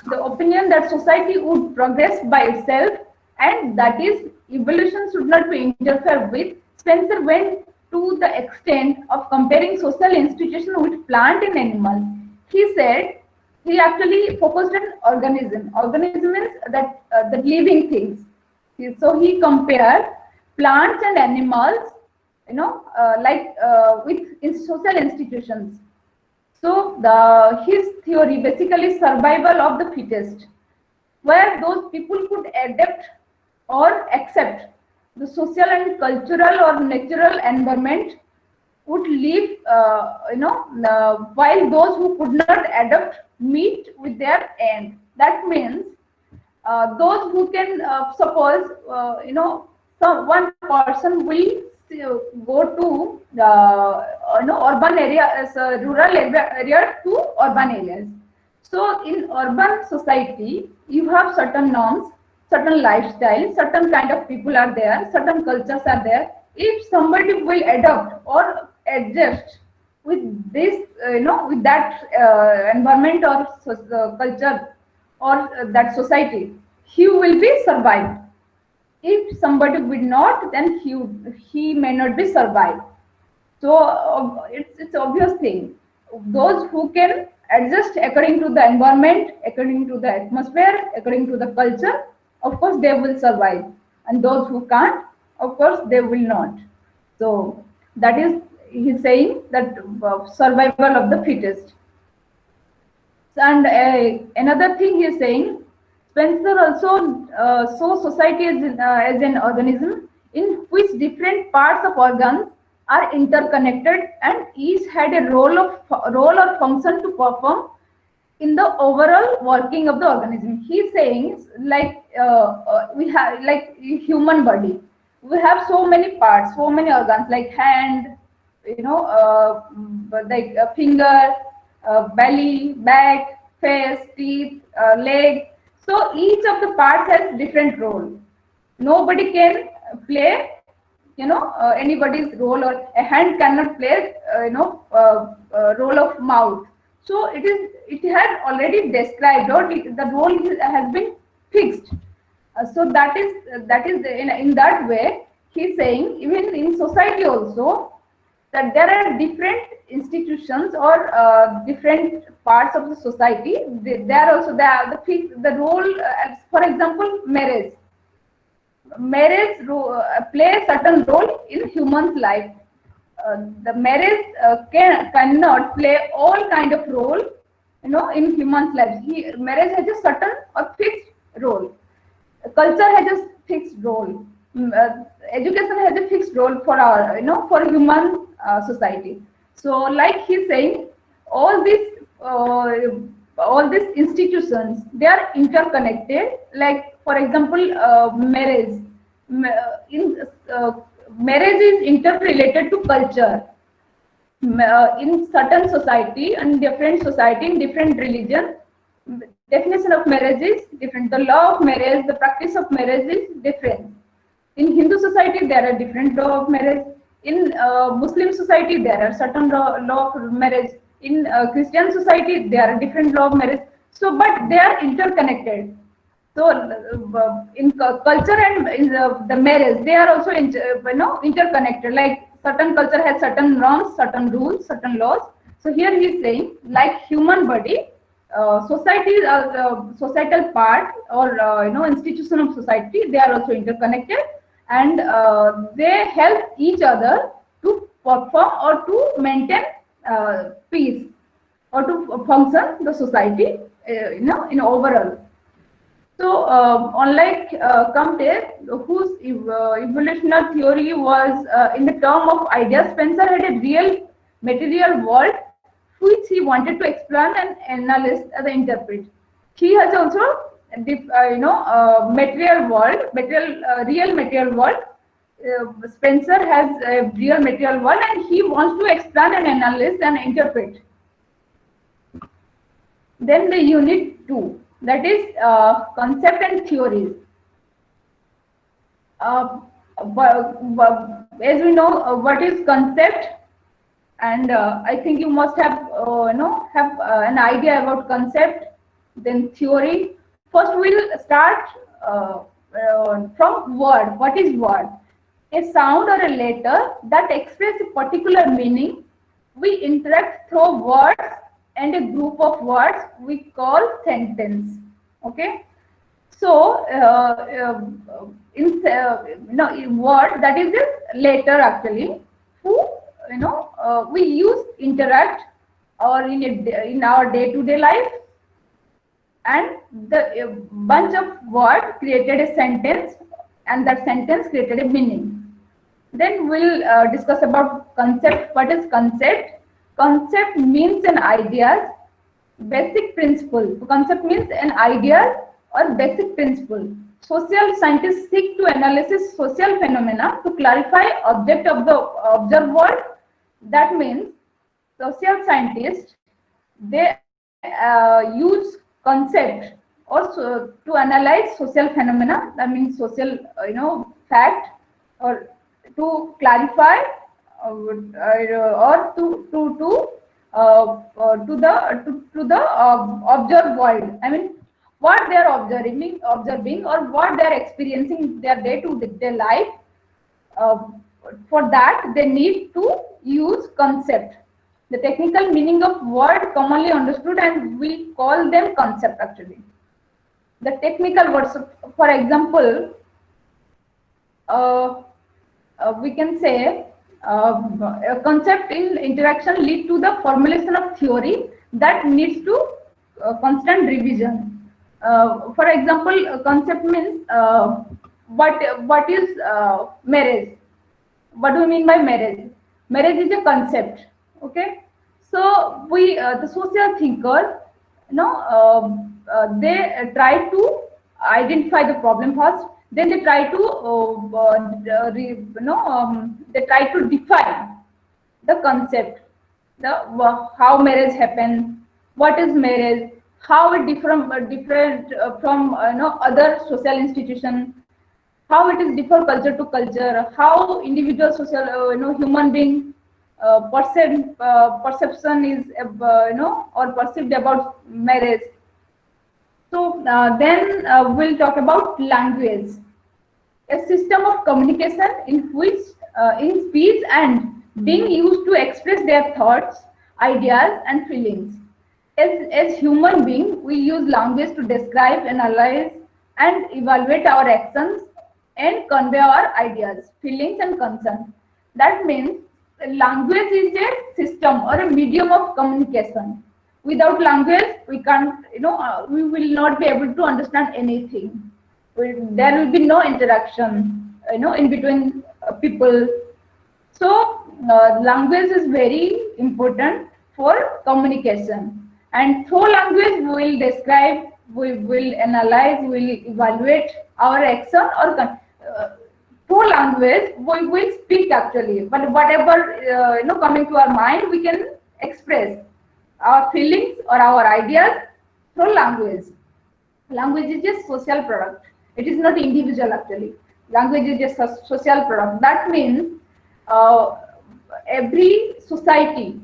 the opinion that society would progress by itself, and that is evolution should not be interfered with. Spencer went to the extent of comparing social institutions with plant and animal. He said he actually focused on organism. Organism means that the living things. So he compared plants and animals, with social institutions. So his theory basically survival of the fittest, where those people could adapt or accept the social and cultural or natural environment would live, while those who could not adapt meet with their end. That means those who can suppose, one person will go to urban area, rural area to urban areas. So in urban society, you have certain norms, certain lifestyle, certain kind of people are there, certain cultures are there. If somebody will adopt or adjust with this, with that environment or culture or that society, he will be survived. If somebody will not, then he may not be survived. So it's obvious thing. Those who can adjust according to the environment, according to the atmosphere, according to the culture, of course they will survive. And those who can't, of course they will not. So that is, he's saying that survival of the fittest. And another thing he is saying, Spencer also saw society as an organism in which different parts of organs are interconnected and each had a role or function to perform in the overall working of the organism. He's saying, like we have, like human body, we have so many parts, so many organs, like hand, like a finger, belly, back, face, teeth, leg. So each of the parts has different role. Nobody can play, anybody's role, or a hand cannot play, role of mouth. So it had already described, or the role has been fixed. So that is in that way he's saying, even in society also, that there are different institutions or different parts of the society. There also the role. For example, marriage play a certain role in human's life. The marriage cannot play all kind of role, in human's life. Marriage has a certain or fixed role. Culture has a fixed role. Education has a fixed role for our, for human society. So, like he's saying, all these institutions, they are interconnected. Like, for example, marriage. Marriage is interrelated to culture. in certain society and different society in different religion, definition of marriage is different. The law of marriage, the practice of marriage is different. In Hindu society, there are different law of marriage. In Muslim society, there are certain law of marriage. In Christian society, there are different law of marriage. So, but they are interconnected. So, in culture and in the marriage, they are also interconnected. Like certain culture has certain norms, certain rules, certain laws. So here he is saying, like human body, societies are societal part or institution of society. They are also interconnected, and they help each other to perform or to maintain peace or to function the society, in overall. So, unlike Comte, whose evolutionary theory was in the term of ideas, Spencer had a real material world which he wanted to explain and analyze and interpret. He has also, material world, real material world. Spencer has a real material world, and he wants to explain and analyze and interpret. Then the unit 2. That is concept and theories. As we know, what is concept, and I think you must have an idea about concept. Then theory. First, we'll start from word. What is word? A sound or a letter that express a particular meaning. We interact through words and a group of words we call sentence. Okay, so in word, that is this letter actually, who we use interact or in our day-to-day life, and the bunch of words created a sentence, and that sentence created a meaning. Then we'll discuss about concept. What is concept? Concept means an idea, basic principle. Concept means an idea or basic principle. Social scientists seek to analyze social phenomena to clarify object of the observed world. That means social scientists, they use concept also to analyze social phenomena. That means social fact, or to clarify or to the observed world. I mean, what they are observing or what they are experiencing in their day-to-day life. For that, they need to use concept. The technical meaning of word commonly understood, and we call them concept actually. The technical words, for example, we can say a concept in interaction lead to the formulation of theory that needs to constant revision. For example, a concept means what is marriage? What do we mean by marriage? Marriage is a concept. Okay, so we the social thinker, they try to identify the problem first. Then they try to they try to define the concept, how marriage happens, what is marriage, how it different from other social institutions, how it is different culture to culture, how individual social human being perception is or perceived about marriage. So then we'll talk about language, a system of communication in which in speech and being used to express their thoughts, ideas, and feelings. As human beings, we use language to describe, analyze, and evaluate our actions and convey our ideas, feelings, and concerns. That means language is a system or a medium of communication. Without language, we can't, we will not be able to understand anything. There will be no interaction, in between people. So language is very important for communication, and through language we will describe, we will analyze, we will evaluate our action or through language we will speak actually, but whatever coming to our mind, we can express our feelings or our ideas through language. Language is a social product. It is not individual actually. Language is a social product. That means uh, every society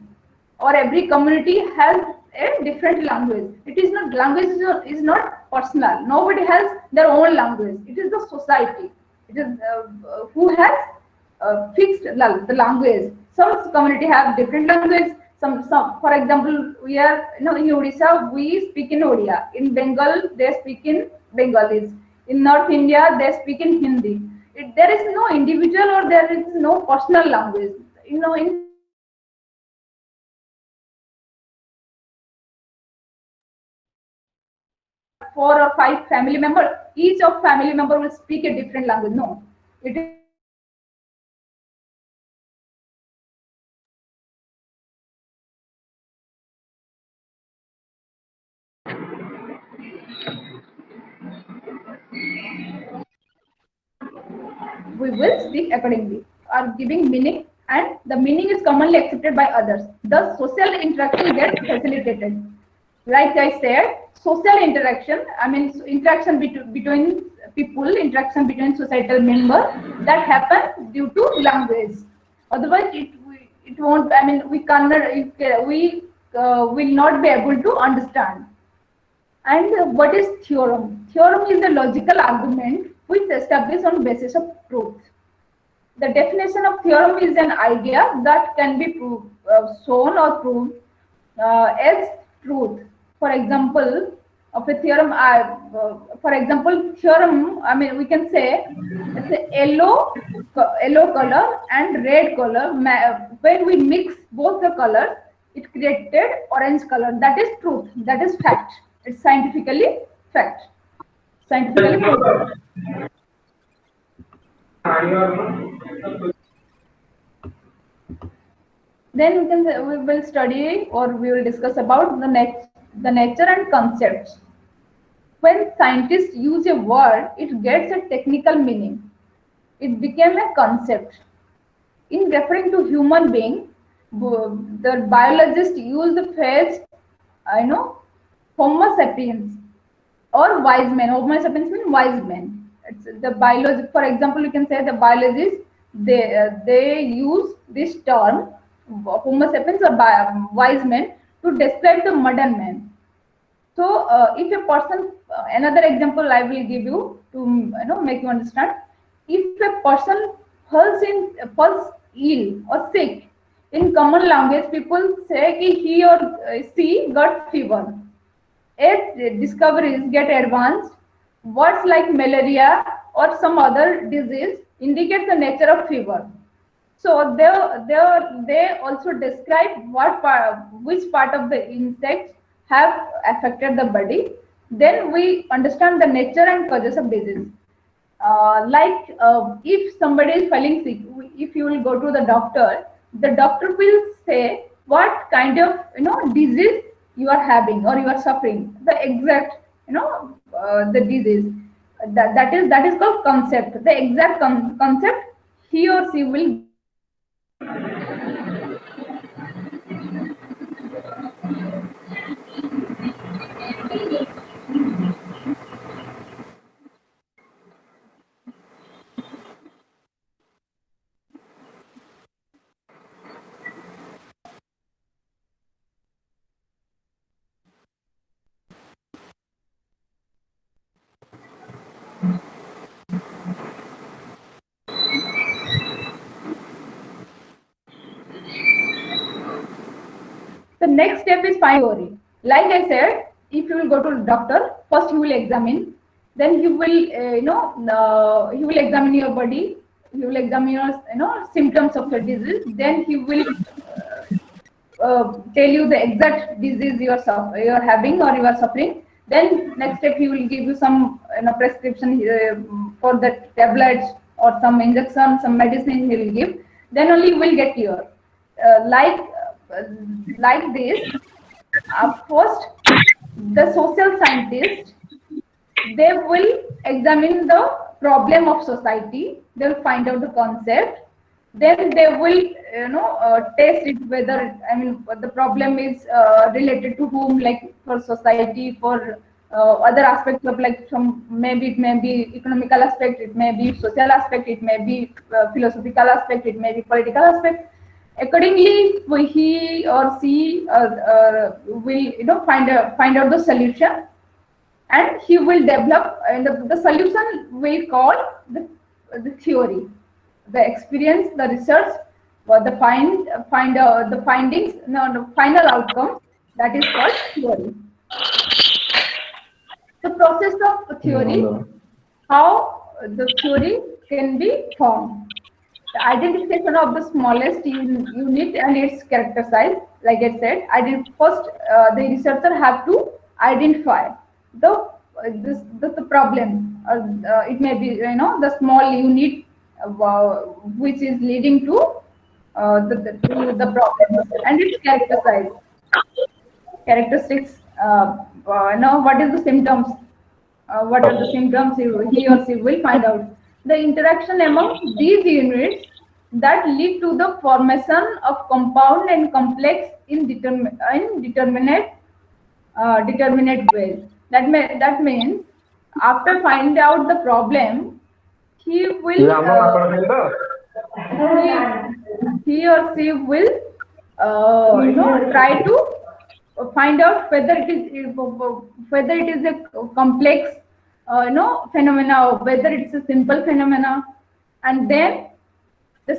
or every community has a different language. It is not, language is not personal. Nobody has their own language. It is the society. It is who has fixed the language. Some community have different language. Some, for example, we are in Odisha we speak in Odia. In Bengal they speak in Bengalis. In North India they speak in Hindi. There is no individual or there is no personal language. In 4 or 5 family members, each of family member will speak a different language. No, it is we will speak accordingly, are giving meaning, and the meaning is commonly accepted by others. Thus, social interaction gets facilitated. Like I said, social interaction, I mean interaction between people, interaction between societal members, that happens due to language. Otherwise, it won't. I mean, we cannot. We will not be able to understand. And what is theorem? Theorem is a logical argument which is established on basis of truth. The definition of theorem is an idea that can be shown or proved as truth. For example, of a theorem, theorem, I mean, we can say it's a yellow color and red color. When we mix both the colors, it created orange color. That is truth. That is fact. It's scientifically fact. Scientifically proven. Then we will study or we will discuss about the nature and concepts. When scientists use a word, it gets a technical meaning. It became a concept. In referring to human being, the biologists use the phrase, Homo sapiens or wise men. Homo sapiens means wise men. It's the biology. For example, you can say the biologists they use this term Homo sapiens or wise men to describe the modern man. So, if a person, another example I will give you to make you understand. If a person falls ill or sick, in common language, people say he or she got fever. As discoveries get advanced, words like malaria or some other disease indicate the nature of fever. So they also describe which part of the insects have affected the body. Then we understand the nature and causes of disease. If somebody is feeling sick, if you will go to the doctor will say what kind of disease you are having or you are suffering, the exact the disease. That is called concept. The exact concept he or she will. The next step is fine theory. Like I said, if you will go to the doctor, first he will examine, then he will he will examine your body, he will examine your symptoms of the disease, then he will tell you the exact disease you are having or you are suffering. Then next step he will give you some prescription for the tablets or some injection, some medicine he will give. Then only you will get cured. Like this, first the social scientists, they will examine the problem of society, they'll find out the concept, then they will test it whether, I mean, the problem is related to whom, like for society, for other aspects of, like, some, maybe it may be economical aspect, it may be social aspect, it may be philosophical aspect, it may be political aspect. Accordingly, he or she will find out the solution, and he will develop, and the solution we call the theory, the experience, the research, or the the findings, no, the final outcome, that is called theory. The process of theory, how the theory can be formed. The identification of the smallest unit and its character size, like I said, first the researcher have to identify the problem. It may be, the small unit which is leading to the problem, and its character size, characteristics. What is the symptoms? What are the symptoms he or she will find out. The interaction among these units that lead to the formation of compound and complex in determinate ways. That means after finding out the problem, he will he or she will try to find out whether it is a complex phenomena, or whether it's a simple phenomena, and then the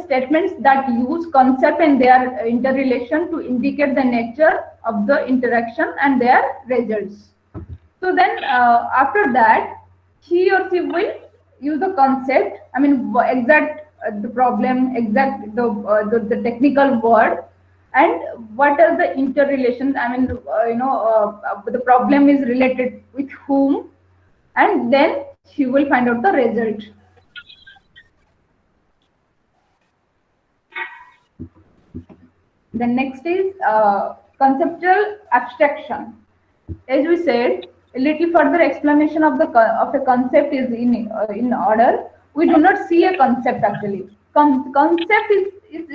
statements that use concept and their interrelation to indicate the nature of the interaction and their results. So then after that, he or she will use the concept, I mean, exact the problem, exact the technical word, and what are the interrelations, I mean, the problem is related with whom, and then he will find out the result. The next is conceptual abstraction. As we said, a little further explanation of a concept is in order. We do not see a concept actually. Concept is it's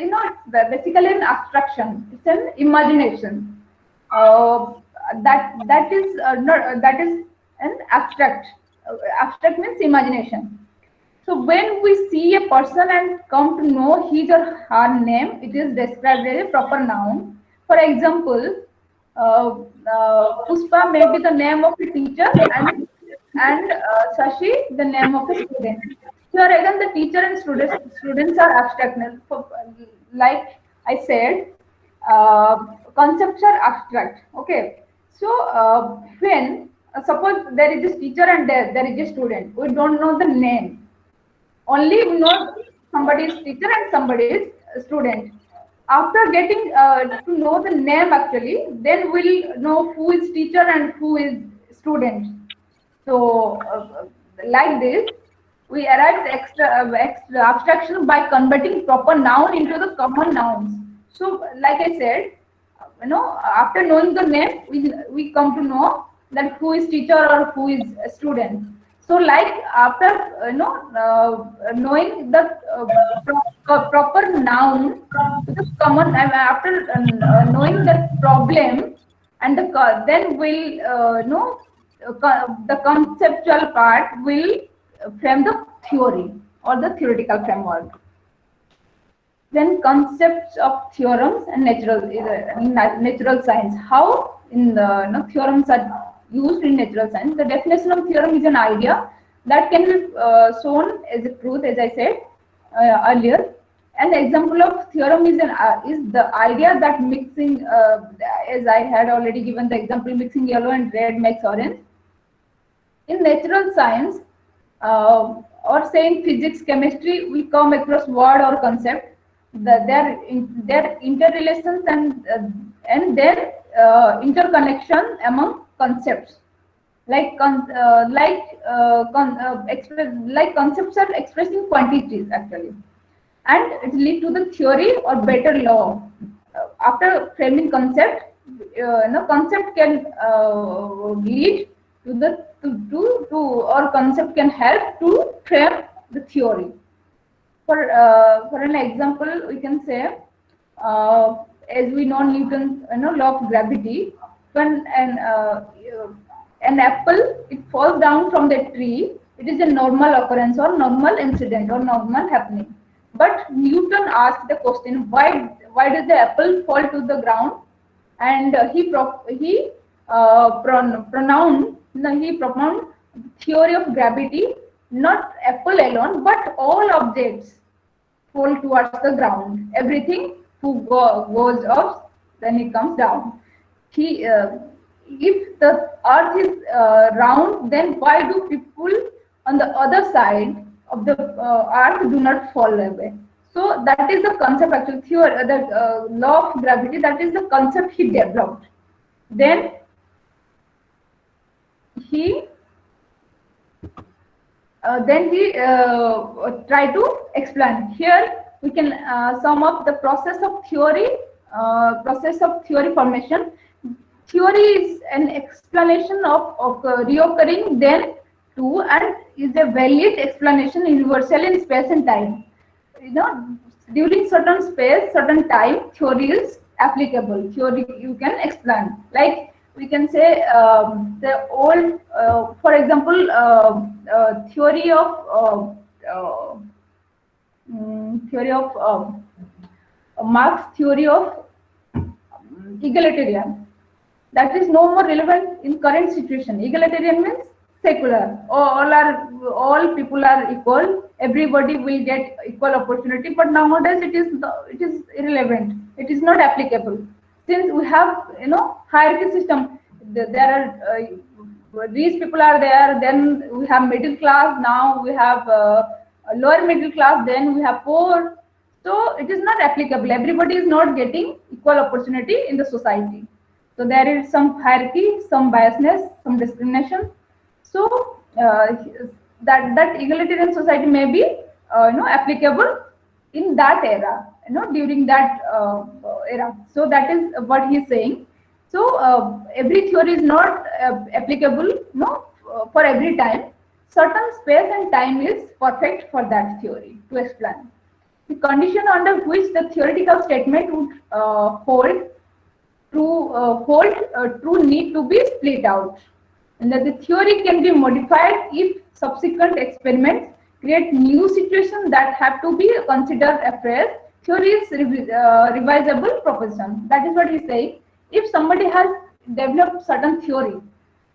basically an abstraction. It's an imagination. That is an abstract. Abstract means imagination. So when we see a person and come to know his or her name, it is described as a proper noun. For example, Puspa may be the name of a teacher, and Shashi the name of a student. Here again, the teacher and students are abstract. Like I said, concepts are abstract. Okay. So when suppose there is this teacher and there is a student, we don't know the name. Only we know somebody is teacher and somebody is student. After getting to know the name actually, then we'll know who is teacher and who is student. So like this, we arrive at extra abstraction by converting proper noun into the common nouns. So like I said, after knowing the name, we come to know that who is teacher or who is a student. So like after knowing the proper noun, the common, after knowing the problem, and then we'll know the conceptual part will frame the theory or the theoretical framework. Then concepts of theorems and natural science. How in the theorems are used in natural science. The definition of theorem is an idea that can be shown as a truth, as I said earlier. An example of theorem is the idea that mixing, as I had already given the example, mixing yellow and red makes orange. In natural science, or saying physics, chemistry, we come across word or concept. Their interrelations and their interconnection among concepts, like concepts are expressing quantities actually, and it leads to the theory or better law. After framing concept, concept can lead to or concept can help to frame the theory. For an example, we can say, as we know Newton's law of gravity, when an apple it falls down from the tree, it is a normal occurrence or normal incident or normal happening. But Newton asked the question, why does the apple fall to the ground? And he propounded theory of gravity, not apple alone, but all objects fall towards the ground. Everything who goes up, then it comes down. If the earth is round, then why do people on the other side of the earth do not fall away? So that is the concept, actual theory, the law of gravity. That is the concept he developed. Then he try to explain. Here we can sum up the process of theory formation. Theory is an explanation of reoccurring then to, and is a valid explanation universal in space and time. During certain space, certain time, theory is applicable. Theory you can explain. Like we can say the old, for example, theory of Marx's theory of egalitarian. That is no more relevant in current situation. Egalitarian means secular. All people are equal. Everybody will get equal opportunity. But nowadays it is irrelevant. It is not applicable. Since we have hierarchy system, there are these people are there. Then we have middle class. Now we have lower middle class. Then we have poor. So it is not applicable. Everybody is not getting equal opportunity in the society. So there is some hierarchy, some biasness, some discrimination. So that egalitarian society may be applicable in that era, during that era. So that is what he is saying. So every theory is not applicable for every time. Certain space and time is perfect for that theory to explain. The condition under which the theoretical statement would hold true need to be split out, and that the theory can be modified if subsequent experiments create new situations that have to be considered afresh. Theory is revisable proposition. That is what he says. If somebody has developed certain theory,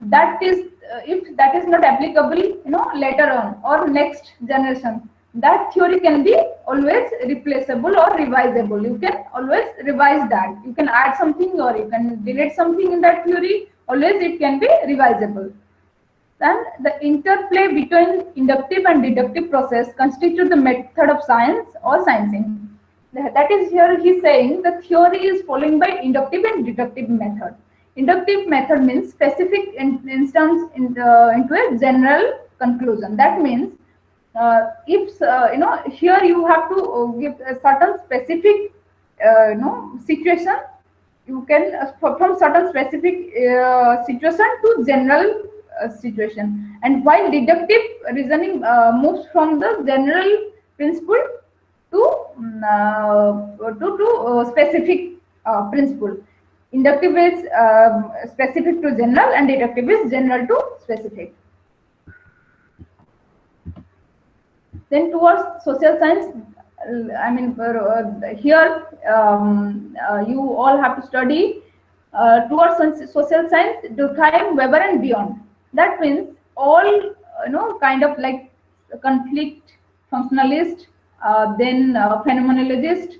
that is if that is not applicable later on or next generation, that theory can be always replaceable or revisable. You can always revise that. You can add something or you can delete something in that theory. Always it can be revisable. And the interplay between inductive and deductive process constitute the method of science or sciencing. That is, here he is saying the theory is following by inductive and deductive method. Inductive method means specific instance into a general conclusion. That means if here you have to give a certain specific situation, you can from certain specific situation to general situation. And while deductive reasoning moves from the general principle to specific principle. Inductive is specific to general and deductive is general to specific. Then towards social science, I mean here you all have to study towards social science, Durkheim, Weber and beyond. That means all kind of like conflict, functionalist, then phenomenologist,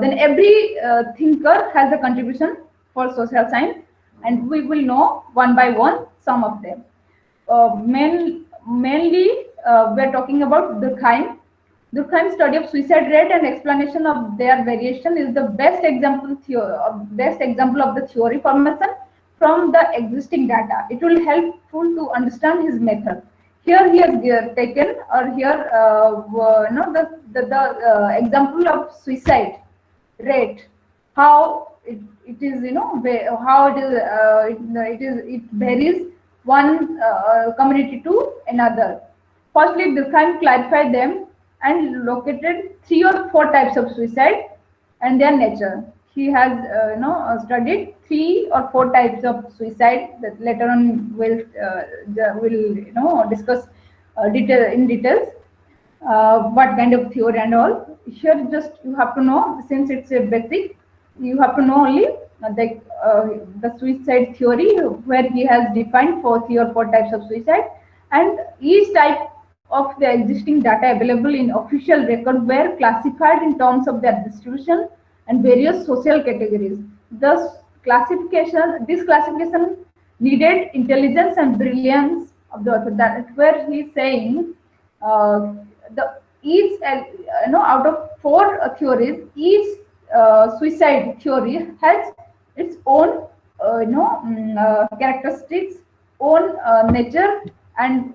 then every thinker has a contribution for social science, and we will know one by one some of them. Mainly we're talking about Durkheim. Durkheim's study of suicide rate and explanation of their variation is the best example of the theory formation from the existing data. It will helpful to understand his method. Here he has taken, or here the example of suicide rate, how it is how it varies one community to another. Firstly, Durkheim clarified them and located 3 or 4 types of suicide and their nature. He has studied 3 or 4 types of suicide that later on will discuss details what kind of theory and all. Here just you have to know, since it's a basic, you have to know only the suicide theory, where he has defined 3 or 4 types of suicide, and each type of the existing data available in official record were classified in terms of their distribution and various social categories. This classification needed intelligence and brilliance of the author. That is where he is saying the each out of 4 theories, each suicide theory has its own characteristics, own nature, and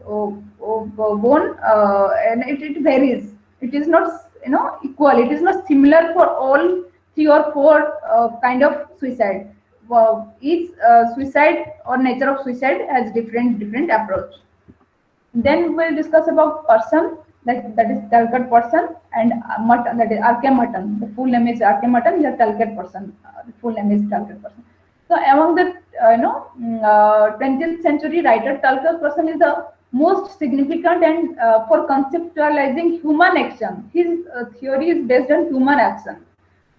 and it varies. It is not equal. It is not similar for all 3 or 4 kind of suicide. Each suicide or nature of suicide has different approach. Then we'll discuss about person, that is Talcott person, and Mutton, that is R.K. Mutton. The full name is R.K. Mutton. He is Talcott person. The full name is Talcott person. So among the 20th century writer, Talcott person is the most significant and for conceptualizing human action. His theory is based on human action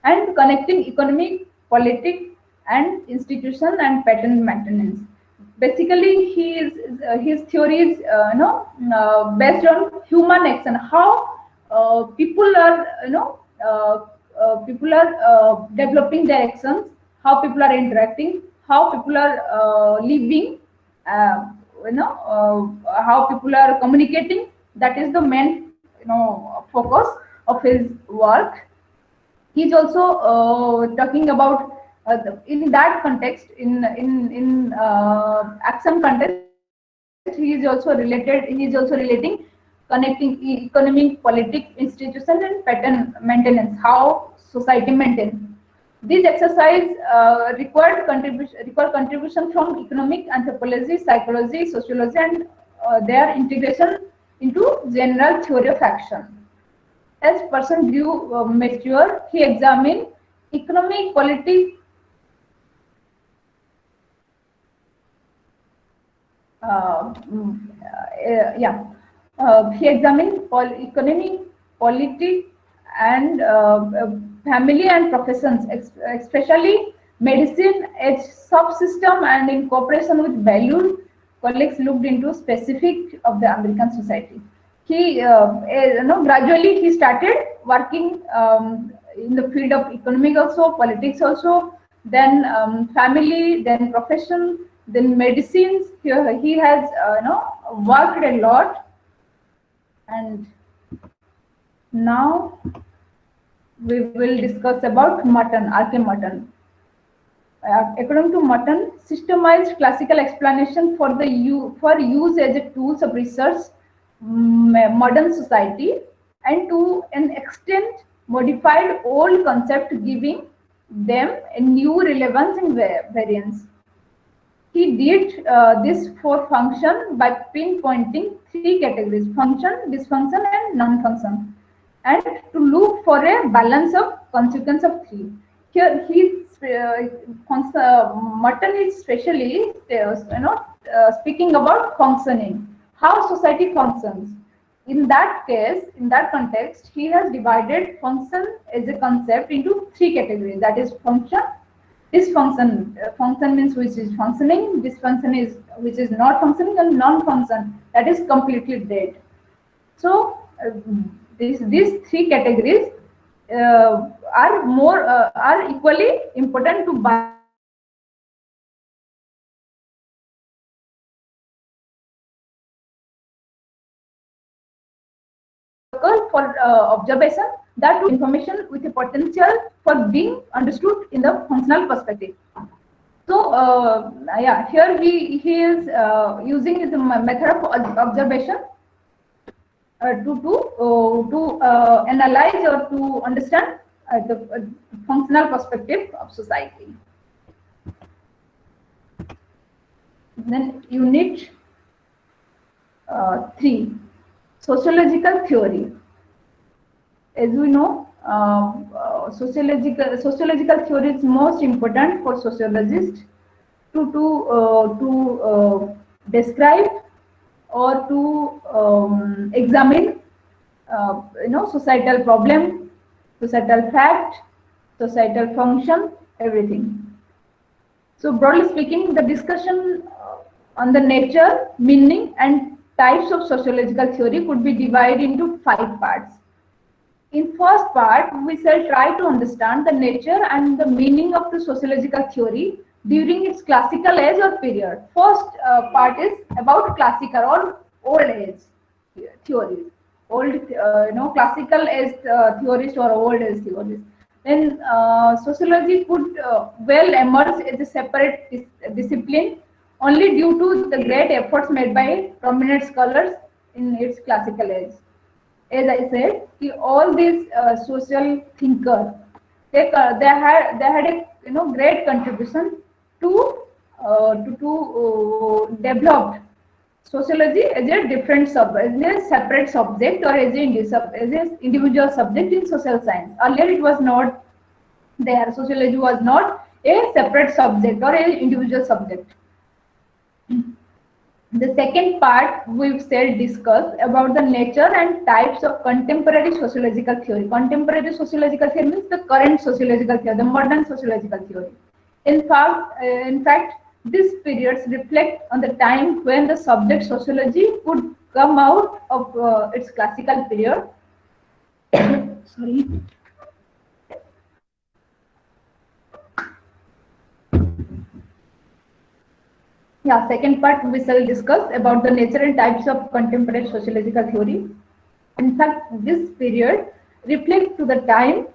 and connecting economic, politics, and institution and pattern maintenance. Basically, his theory is based on human action. How people are developing their actions, how people are interacting, how people are living, how people are communicating. That is the main focus of his work. He's also talking about in that context, in action context, he is also relating connecting economic, politics, institutions, and pattern maintenance, how society maintains. This exercise required contribution from economic anthropology, psychology, sociology, and their integration into general theory of action. As person grew mature, he examined economic, politics, he examined economy, politics, and family and professions, especially medicine as subsystem, and in cooperation with valued colleagues looked into specific of the American society. He gradually he started working in the field of economic also, politics also, then family, then profession, then medicines. Here he has worked a lot. And now we will discuss about Mutton, R.K. Mutton. According to Mutton, systemized classical explanation for use as a tools of research modern society, and to an extent modified old concept, giving them a new relevance and variance. He did this for function by pinpointing 3 categories: function, dysfunction, and non-function, and to look for a balance of consequence of 3. Here, Mutton is especially speaking about functioning, how society functions. In that case, in that context, he has divided function as a concept into 3 categories. That is function, dysfunction. Function means which is functioning, dysfunction is which is not functioning, and non-function, that is completely dead. So these 3 categories are equally important to for observation, that to information with a potential for being understood in the functional perspective. So here he is using the method of observation to analyze or to understand the functional perspective of society. Then unit 3. sociological theory. As we know, sociological theory is most important for sociologists to describe or to examine, societal problem, societal fact, societal function, everything. So broadly speaking, the discussion on the nature, meaning, and types of sociological theory could be divided into 5 parts. In first part, we shall try to understand the nature and the meaning of the sociological theory during its classical age or period. First part is about classical or old age theories, classical age theorists or old age theorists. Then sociology could well emerge as a separate discipline only due to the great efforts made by prominent scholars in its classical age. As I said, all these social thinkers, they had a great contribution to develop sociology as a different as a separate subject or as an individual subject in social science. Earlier, it was not there. Sociology was not a separate subject or an individual subject. The second part, we shall discuss about the nature and types of contemporary sociological theory. Contemporary sociological theory means the current sociological theory, the modern sociological theory. In fact, these periods reflect on the time when the subject sociology would come out of its classical period. Sorry. Yeah, second part we shall discuss about the nature and types of contemporary sociological theory. In fact, this period reflects to the time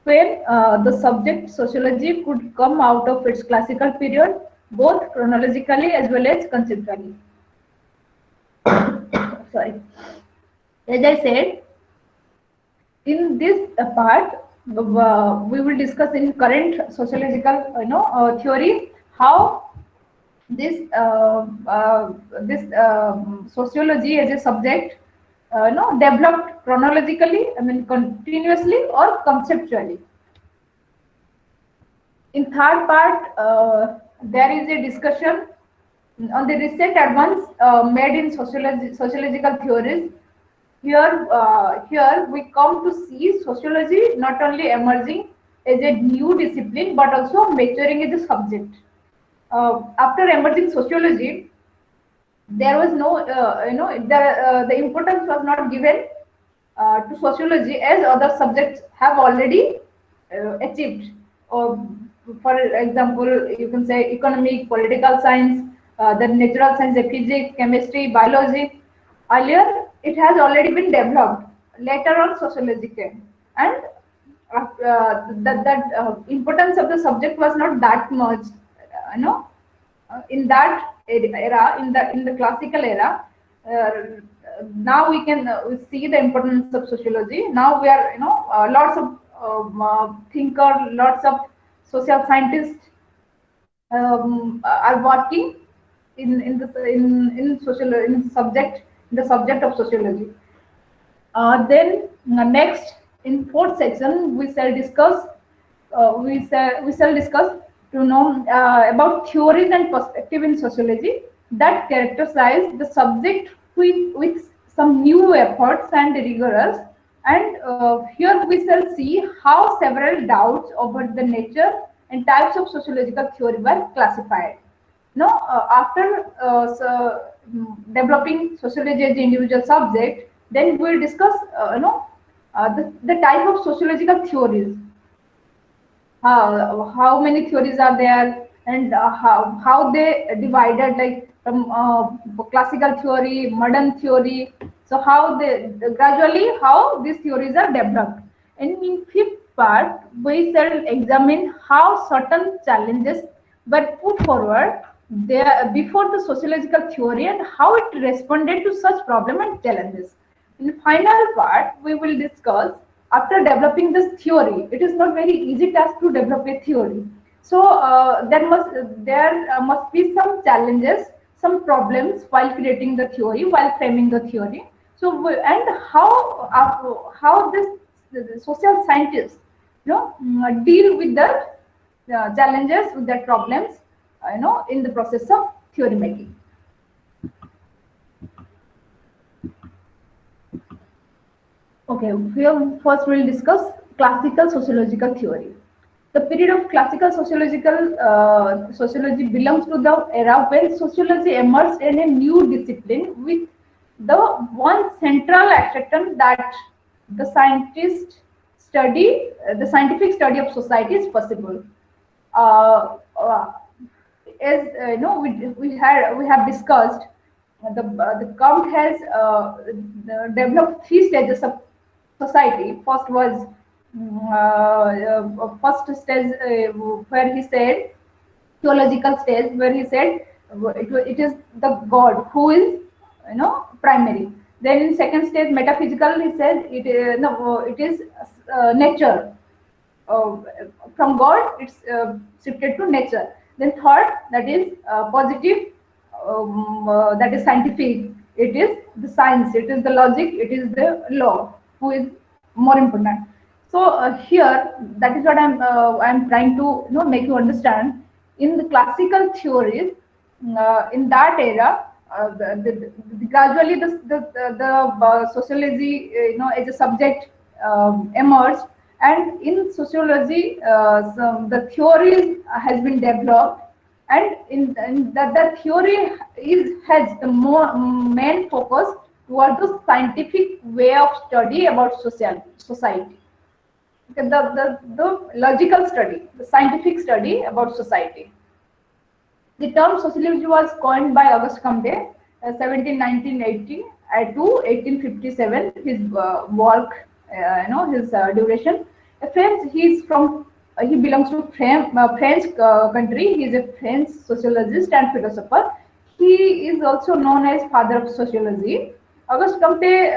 when the subject sociology could come out of its classical period, both chronologically as well as conceptually. Sorry. As I said, in this part, we will discuss in current sociological theory how this sociology as a subject developed chronologically, continuously or conceptually. In third part, there is a discussion on the recent advance made in sociological theories. Here we come to see sociology not only emerging as a new discipline but also maturing as a subject. After emerging sociology, there was no, the importance was not given to sociology as other subjects have already achieved. For example, you can say economic, political science, the natural science, physics, chemistry, biology. Earlier, it has already been developed. Later on, sociology came, and that importance of the subject was not that much. In that era, in the classical era, now we can see the importance of sociology. Now we are, lots of thinkers, lots of social scientists are working in the subject of sociology. Then next, in fourth section, we shall discuss to know about theories and perspective in sociology that characterize the subject with some new efforts and rigorous. And here we shall see how several doubts over the nature and types of sociological theory were classified. After developing sociology as an individual subject, then we will discuss the type of sociological theories. How many theories are there, and how they divided, like classical theory, modern theory. So how gradually how these theories are developed. And in fifth part, we shall examine how certain challenges were put forward there before the sociological theory and how it responded to such problem and challenges. In the final part, we will discuss, after developing this theory, it is not very easy task to develop a theory. So there must be some challenges, some problems while creating the theory, while framing the theory. So and how this the social scientists, deal with the challenges, with the problems, in the process of theory making. Okay, here first we'll discuss classical sociological theory. The period of classical sociology belongs to the era when sociology emerged in a new discipline with the one central attraction that the the scientific study of society is possible. Uh, uh, as we have discussed, the Count has developed three stages of society. First was first stage where he said theological stage, where he said it is the God who is primary. Then in second stage metaphysical, he said it is nature. uh, from God, it's shifted to nature. Then third, that is positive, that is scientific. It is the science, it is the logic, it is the law, who is more important. So here, that is what I'm trying to make you understand. In the classical theories, in that era, gradually the sociology, as a subject emerged, and in sociology, the theory has been developed, and in that the theory has the more main focus toward the scientific way of study about society. Okay, the logical study, the scientific study about society. The term sociology was coined by Auguste Comte, 1980 to 1857. His work, his duration. He belongs to French country. He is a French sociologist and philosopher. He is also known as father of sociology. Auguste Comte's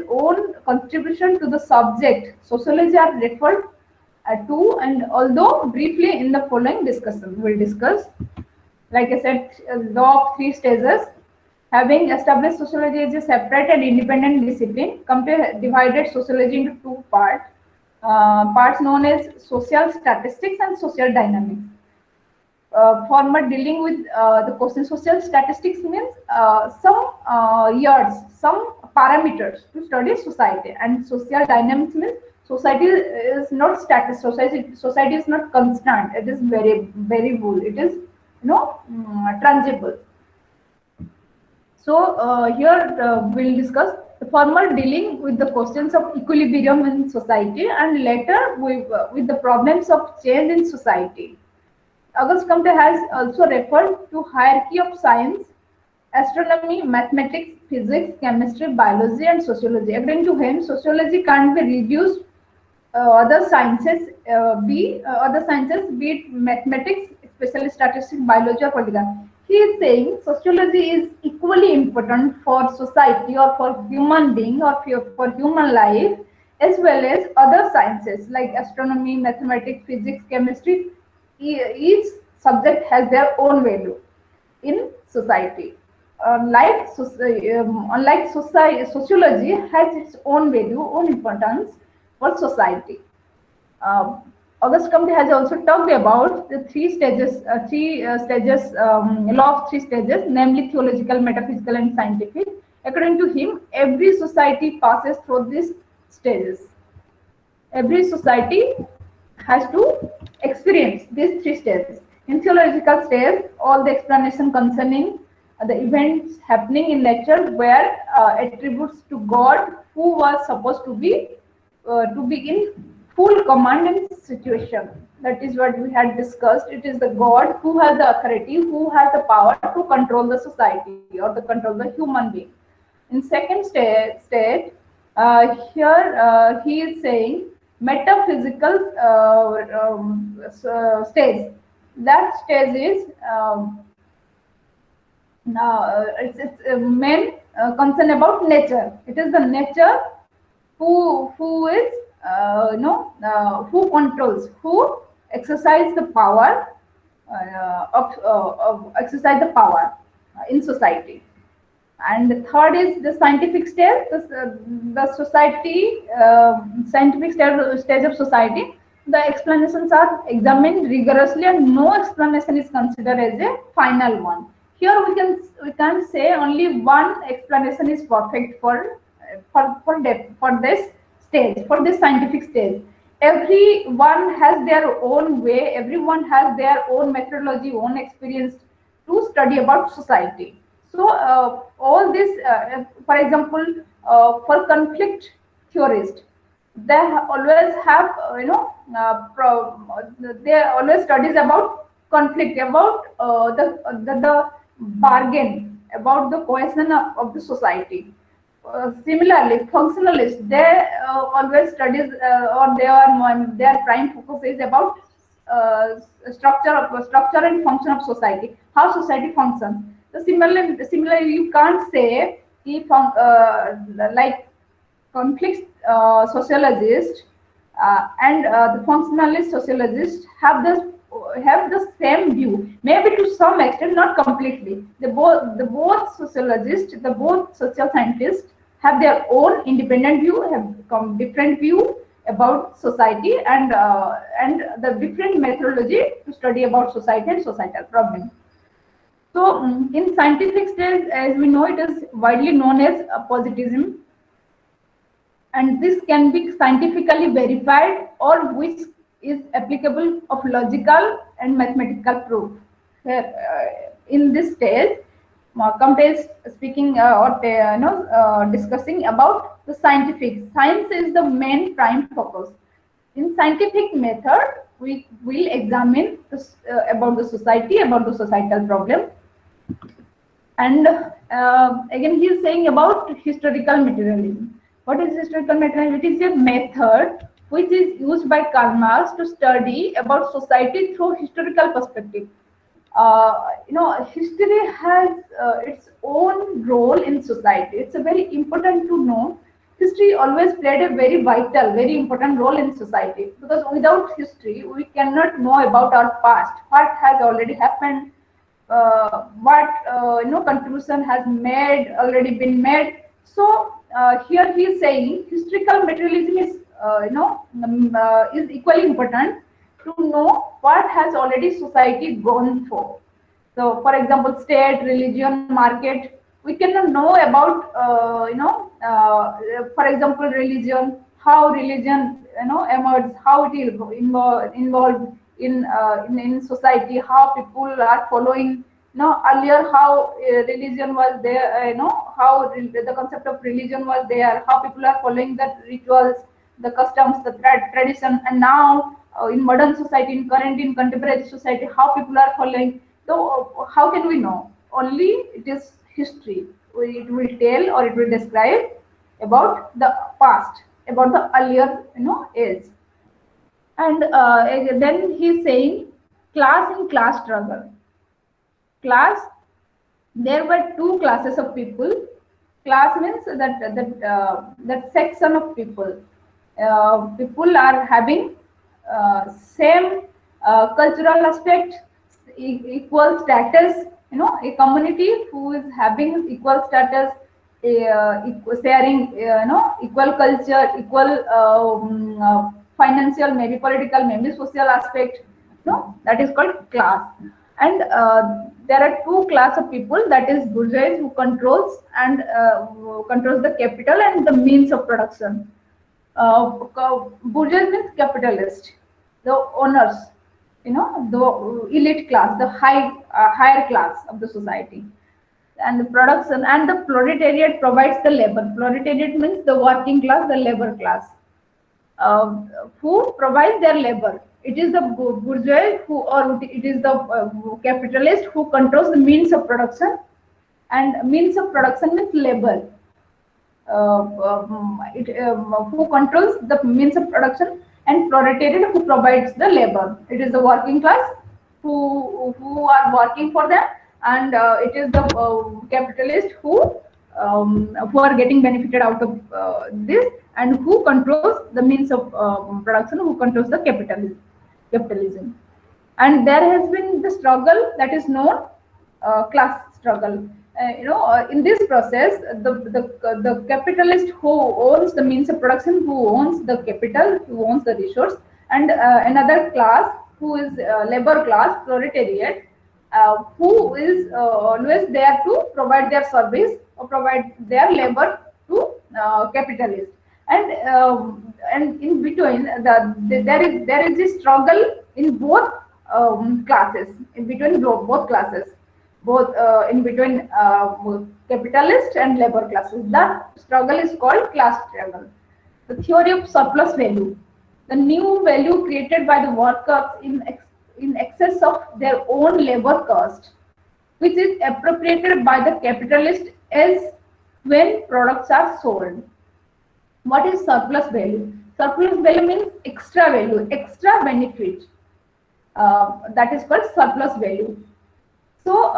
own contribution to the subject sociology are referred to, and although briefly in the following discussion we'll discuss. Like I said, law of three stages. Having established sociology as a separate and independent discipline, Comte divided sociology into two parts known as social statistics and social dynamics. Former dealing with the question social statistics means some years, some parameters to study society, and social dynamics means society is not static. Society is not constant. It is variable. It is tangible. So here we'll discuss the former dealing with the questions of equilibrium in society, and later with the problems of change in society. Auguste Comte has also referred to hierarchy of science: astronomy, mathematics, physics, chemistry, biology, and sociology. According to him, sociology can't be reduced other sciences, be it mathematics, especially statistics, biology, or political. He is saying sociology is equally important for society or for human being or for human life, as well as other sciences like astronomy, mathematics, physics, chemistry. Each subject has their own value in society. Unlike sociology has its own value, own importance for society. Auguste Comte has also talked about the law of three stages, namely theological, metaphysical, and scientific. According to him, every society passes through these stages. Every society has to experience these three stages. In theological stage, all the explanation concerning the events happening in nature were attributes to God, who was supposed to be in full command in situation. That is what we had discussed. It is the God who has the authority, who has the power to control the society or to control the human being. In second stage, here he is saying metaphysical stage. That stage is it's main concern about nature. It is the nature who is who controls, who exercise the power exercise the power in society. And the third is the scientific stage, the society, scientific stage of society. The explanations are examined rigorously, and no explanation is considered as a final one. Here we can say only one explanation is perfect for this stage, for this scientific stage. Everyone has their own way. Everyone has their own methodology, own experience to study about society. So all this, for example, for conflict theorists, they always have, they always studies about conflict, about the bargain, about the cohesion of the society. Similarly, functionalists, they always studies, or their prime focus is about structure and function of society, how society functions. So similarly, you can't say if like conflict sociologist and the functionalist sociologist have the same view, maybe to some extent, not completely. The both sociologists, the both social scientists have their own independent view, have come different view about society, and the different methodology to study about society and societal problems. So in scientific stage, as we know, it is widely known as positivism, and this can be scientifically verified, or which is applicable of logical and mathematical proof. In this stage, Comte is speaking discussing about the scientific. Science is the main prime focus. In scientific method, we will examine this, about the society, about the societal problem. And again, he is saying about historical materialism. What is historical materialism? It is a method which is used by Karl Marx to study about society through historical perspective. History has its own role in society. It's a very important to know. History always played a very vital, very important role in society, because without history, we cannot know about our past, what has already happened, what contribution has already been made. So here he is saying historical materialism is is equally important to know what has already society gone for. So, for example, state, religion, market, we cannot know about, for example, religion, how religion, emerged, how it is involved in society, how people are following. Earlier how religion was there, how the concept of religion was there, how people are following the rituals, the customs, the tradition, and now in modern society, in contemporary society, how people are following. So how can we know? Only it is history. It will tell, or it will describe about the past, about the earlier age. And then he's saying class and class struggle. Class, there were two classes of people. Class means that section of people. People are having same cultural aspect, equal status. A community who is having equal status, sharing, equal culture, equal financial, maybe political, maybe social aspect. That is called class. And there are two class of people, that is bourgeois, who controls the capital and the means of production. Bourgeois means capitalist, the owners, the elite class, the higher class of the society. And the production, and the proletariat provides the labor. Proletariat means the working class, the labor class, who provides their labor. It is the bourgeois or it is the capitalist who controls the means of production, and means of production means labor. Who controls the means of production, and proletariat who provides the labor. It is the working class who are working for them, and it is the capitalist who are getting benefited out of this, and who controls the means of production, who controls the capitalism. And there has been the struggle that is known class struggle. in this process, the capitalist who owns the means of production, who owns the capital, who owns the resource, and another class who is labor class, proletariat, who is always there to provide their service or provide their labor to capitalists. And in between, there is a struggle in both classes, in between both classes, both in between capitalist and labor classes. That struggle is called class struggle. The theory of surplus value, the new value created by the workers in excess of their own labor cost, which is appropriated by the capitalist as when products are sold. What is surplus value? Surplus value means extra value, extra benefit. That is called surplus value. So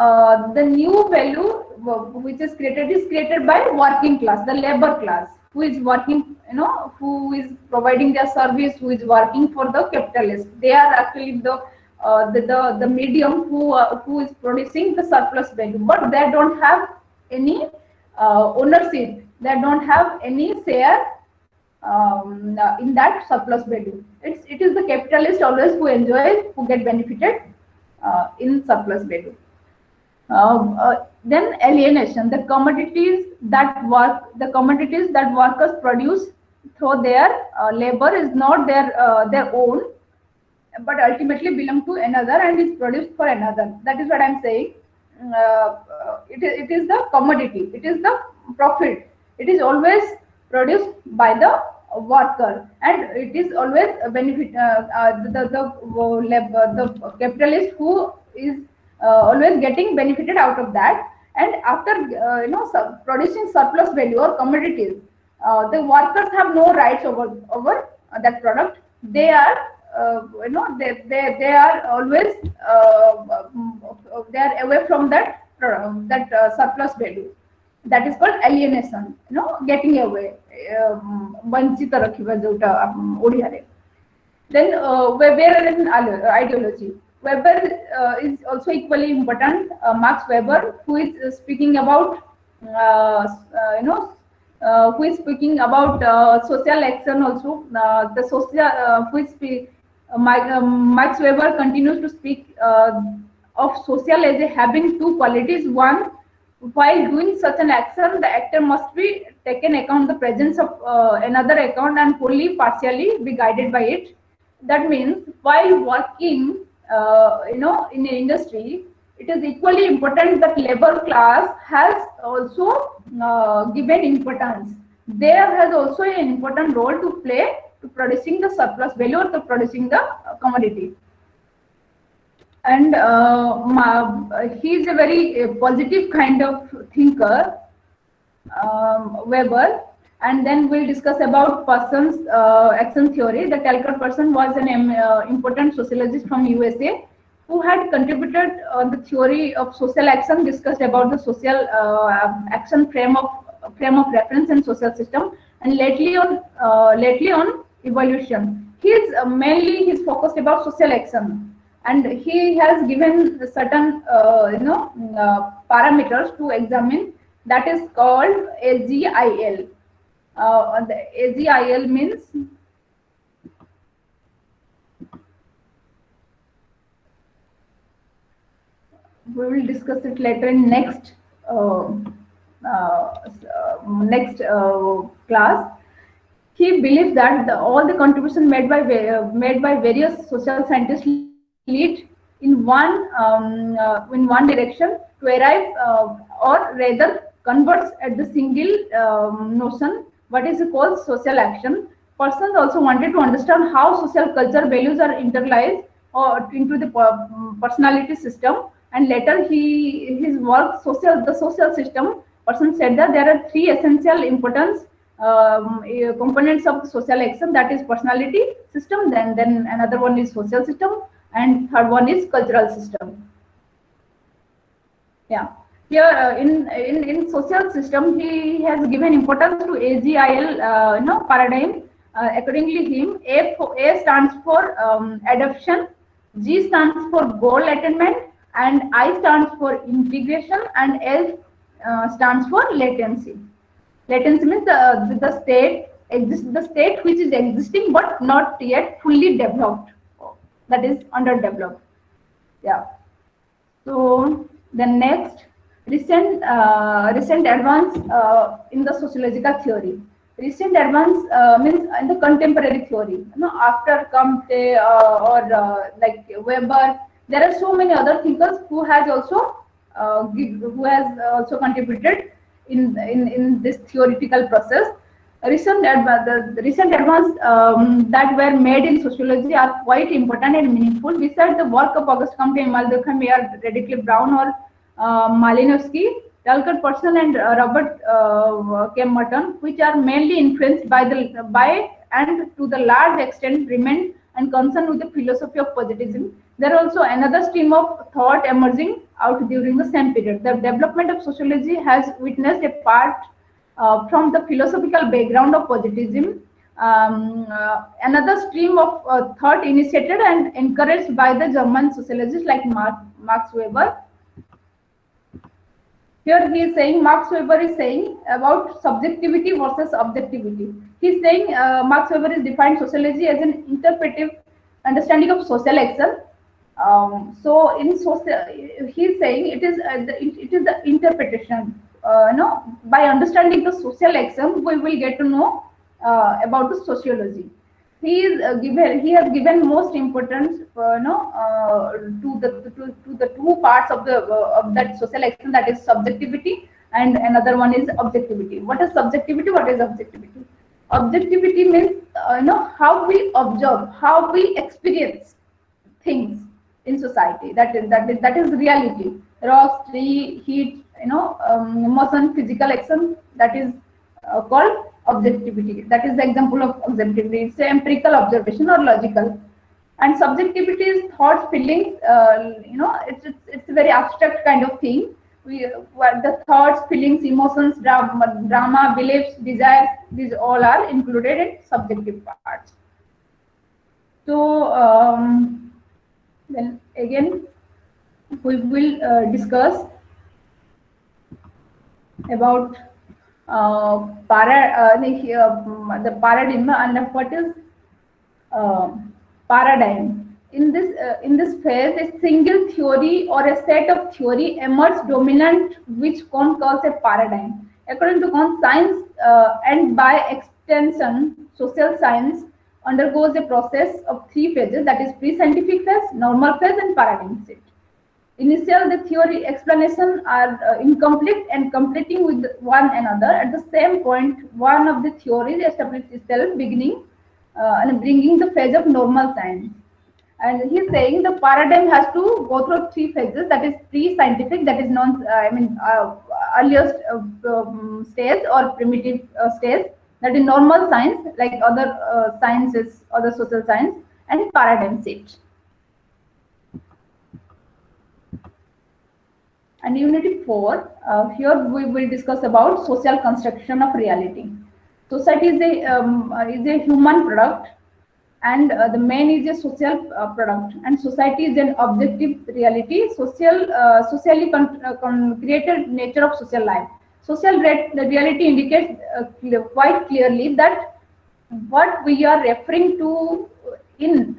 the new value which is created by working class, the labor class, who is working, who is providing their service, who is working for the capitalist. They are actually the medium who is producing the surplus value, but they don't have any ownership. They don't have any share in that surplus value. It is the capitalist always who enjoys, who get benefited in surplus value. Then alienation, the commodities that workers produce through their labor is not their own, but ultimately belong to another and is produced for another. That is what I'm saying. It is the commodity, it is the profit. It is always produced by the worker, and it is always a benefit the capitalist who is always getting benefited out of that. And after producing surplus value or commodities, the workers have no rights over that product. They are they are always they are away from that surplus value. That is called alienation, getting away, vanchita rakhiba jota odia re. Then Weber and ideology. Weber is also equally important. Max Weber, who is speaking about who is speaking about social action also. The social Max Weber continues to speak of social as having two qualities. One, while doing such an action, the actor must be taken account the presence of another account and wholly partially be guided by it. That means while working in an industry, it is equally important that labor class has also given importance. There has also an important role to play to producing the surplus value or to producing the commodity. And he is a very positive kind of thinker, Weber. And then we'll discuss about Parsons' action theory. The Calcutta Parsons was an important sociologist from USA who had contributed on the theory of social action, discussed about the social action frame of reference and social system, and lately on evolution. He's focused about social action, and he has given certain parameters to examine. That is called AGIL. The AGIL means we will discuss it later in next class. He believes that all the contributions made by various social scientists lead in one direction to arrive, or rather converts at the single notion, what is called social action. Persons also wanted to understand how social culture values are internalized or into the personality system, and later his work the social system. Person said that there are three essential importance components of the social action, that is personality system, then another one is social system, and third one is cultural system. Yeah. Here in social system, he has given importance to AGIL paradigm. Accordingly, A stands for adoption, G stands for goal attainment, and I stands for integration, and L stands for latency. Latency means the state which is existing but not yet fully developed, that is underdeveloped. Yeah. So the next recent advance in the sociological theory. Recent advance means in the contemporary theory. After Comte like Weber, there are so many other thinkers who has also contributed in this theoretical process. The recent advance that were made in sociology are quite important and meaningful. Besides the work of Auguste Comte, Emile Durkheim, Radcliffe Brown, or Malinowski, Dalkar Purcell, and Robert K. Merton, which are mainly influenced by and to the large extent remain and concerned with the philosophy of positivism. There are also another stream of thought emerging out during the same period. The development of sociology has witnessed a part from the philosophical background of positivism. Another stream of thought initiated and encouraged by the German sociologists like Max Weber. Here he is saying, Max Weber is saying about subjectivity versus objectivity. He is saying Max Weber is defined sociology as an interpretive understanding of social action. So in social, he is saying it is the interpretation. By understanding the social action, we will get to know about the sociology. He has given most importance to the two parts of that social action, that is subjectivity, and another one is objectivity. What is subjectivity? What is objectivity? Objectivity means how we observe, how we experience things in society. That is reality. Rocks, tree, heat, motion, physical action. That is called objectivity. That is the example of objectivity. It's an empirical observation or logical. And subjectivity is thoughts, feelings. It's a very abstract kind of thing. The thoughts, feelings, emotions, drama, beliefs, desires, these all are included in subjective parts. So then again we will discuss about the paradigm and what is paradigm. In this phase, a single theory or a set of theory emerges dominant, which Kohn calls a paradigm. According to Kohn, science and by extension social science undergoes a process of three phases, that is pre-scientific phase, normal phase, and paradigm shift. Initial, the theory explanation are incomplete and completing with one another. At the same point, one of the theories establishes itself, beginning and bringing the phase of normal science. And he's saying the paradigm has to go through three phases, that is pre-scientific, that is earliest stage or primitive stage, that is normal science like other sciences, other social science, and paradigm shift. And Unit 4, here we will discuss about social construction of reality. Society is a human product, and the man is a social product, and society is an objective reality, socially created nature of social life. Social reality indicates quite clearly that what we are referring to is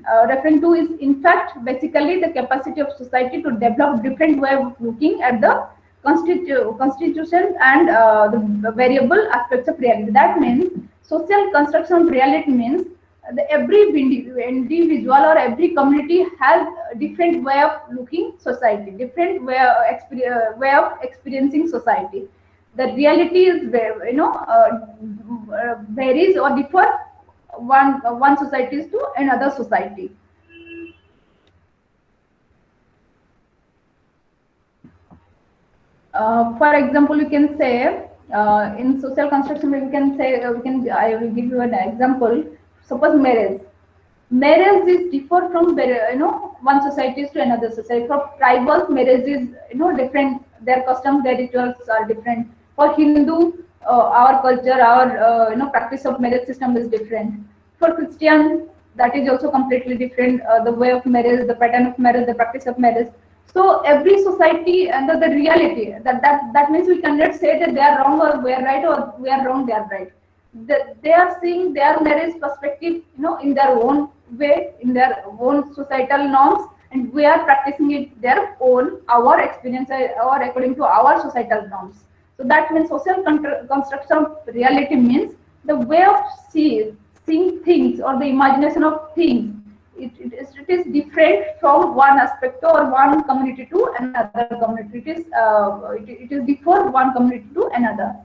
in fact basically the capacity of society to develop different way of looking at the constitution and the variable aspects of reality. That means social construction of reality means every individual or every community has a different way of looking society, different way of experiencing society. The reality is varies or differ one society to another society. For example, you can say in social construction, I will give you an example. Suppose marriage. Marriage is different from one society to another society. For tribals, marriage is different. Their customs, their rituals are different. For Hindu, our culture, our practice of marriage system is different. For Christian, that is also completely different. The way of marriage, the pattern of marriage, the practice of marriage. So every society and the reality that means we cannot say that they are wrong or we are right, or we are wrong they are right. They are seeing their marriage perspective, in their own way, in their own societal norms, and we are practicing it their own, our experience or according to our societal norms. So that means social construction of reality means the way of seeing things or the imagination of things. It is different from one aspect or one community to another community. It is different one community to another.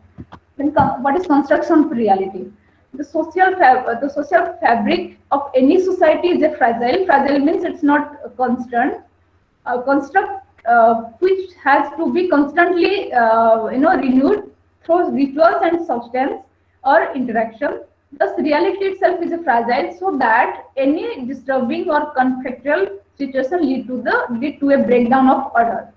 Then what is construction of reality? The social fabric of any society is a fragile. Fragile means it's not a constant. A construct which has to be constantly renewed through rituals and substance or interaction. Thus, reality itself is a fragile, so that any disturbing or conflictual situation lead to a breakdown of order.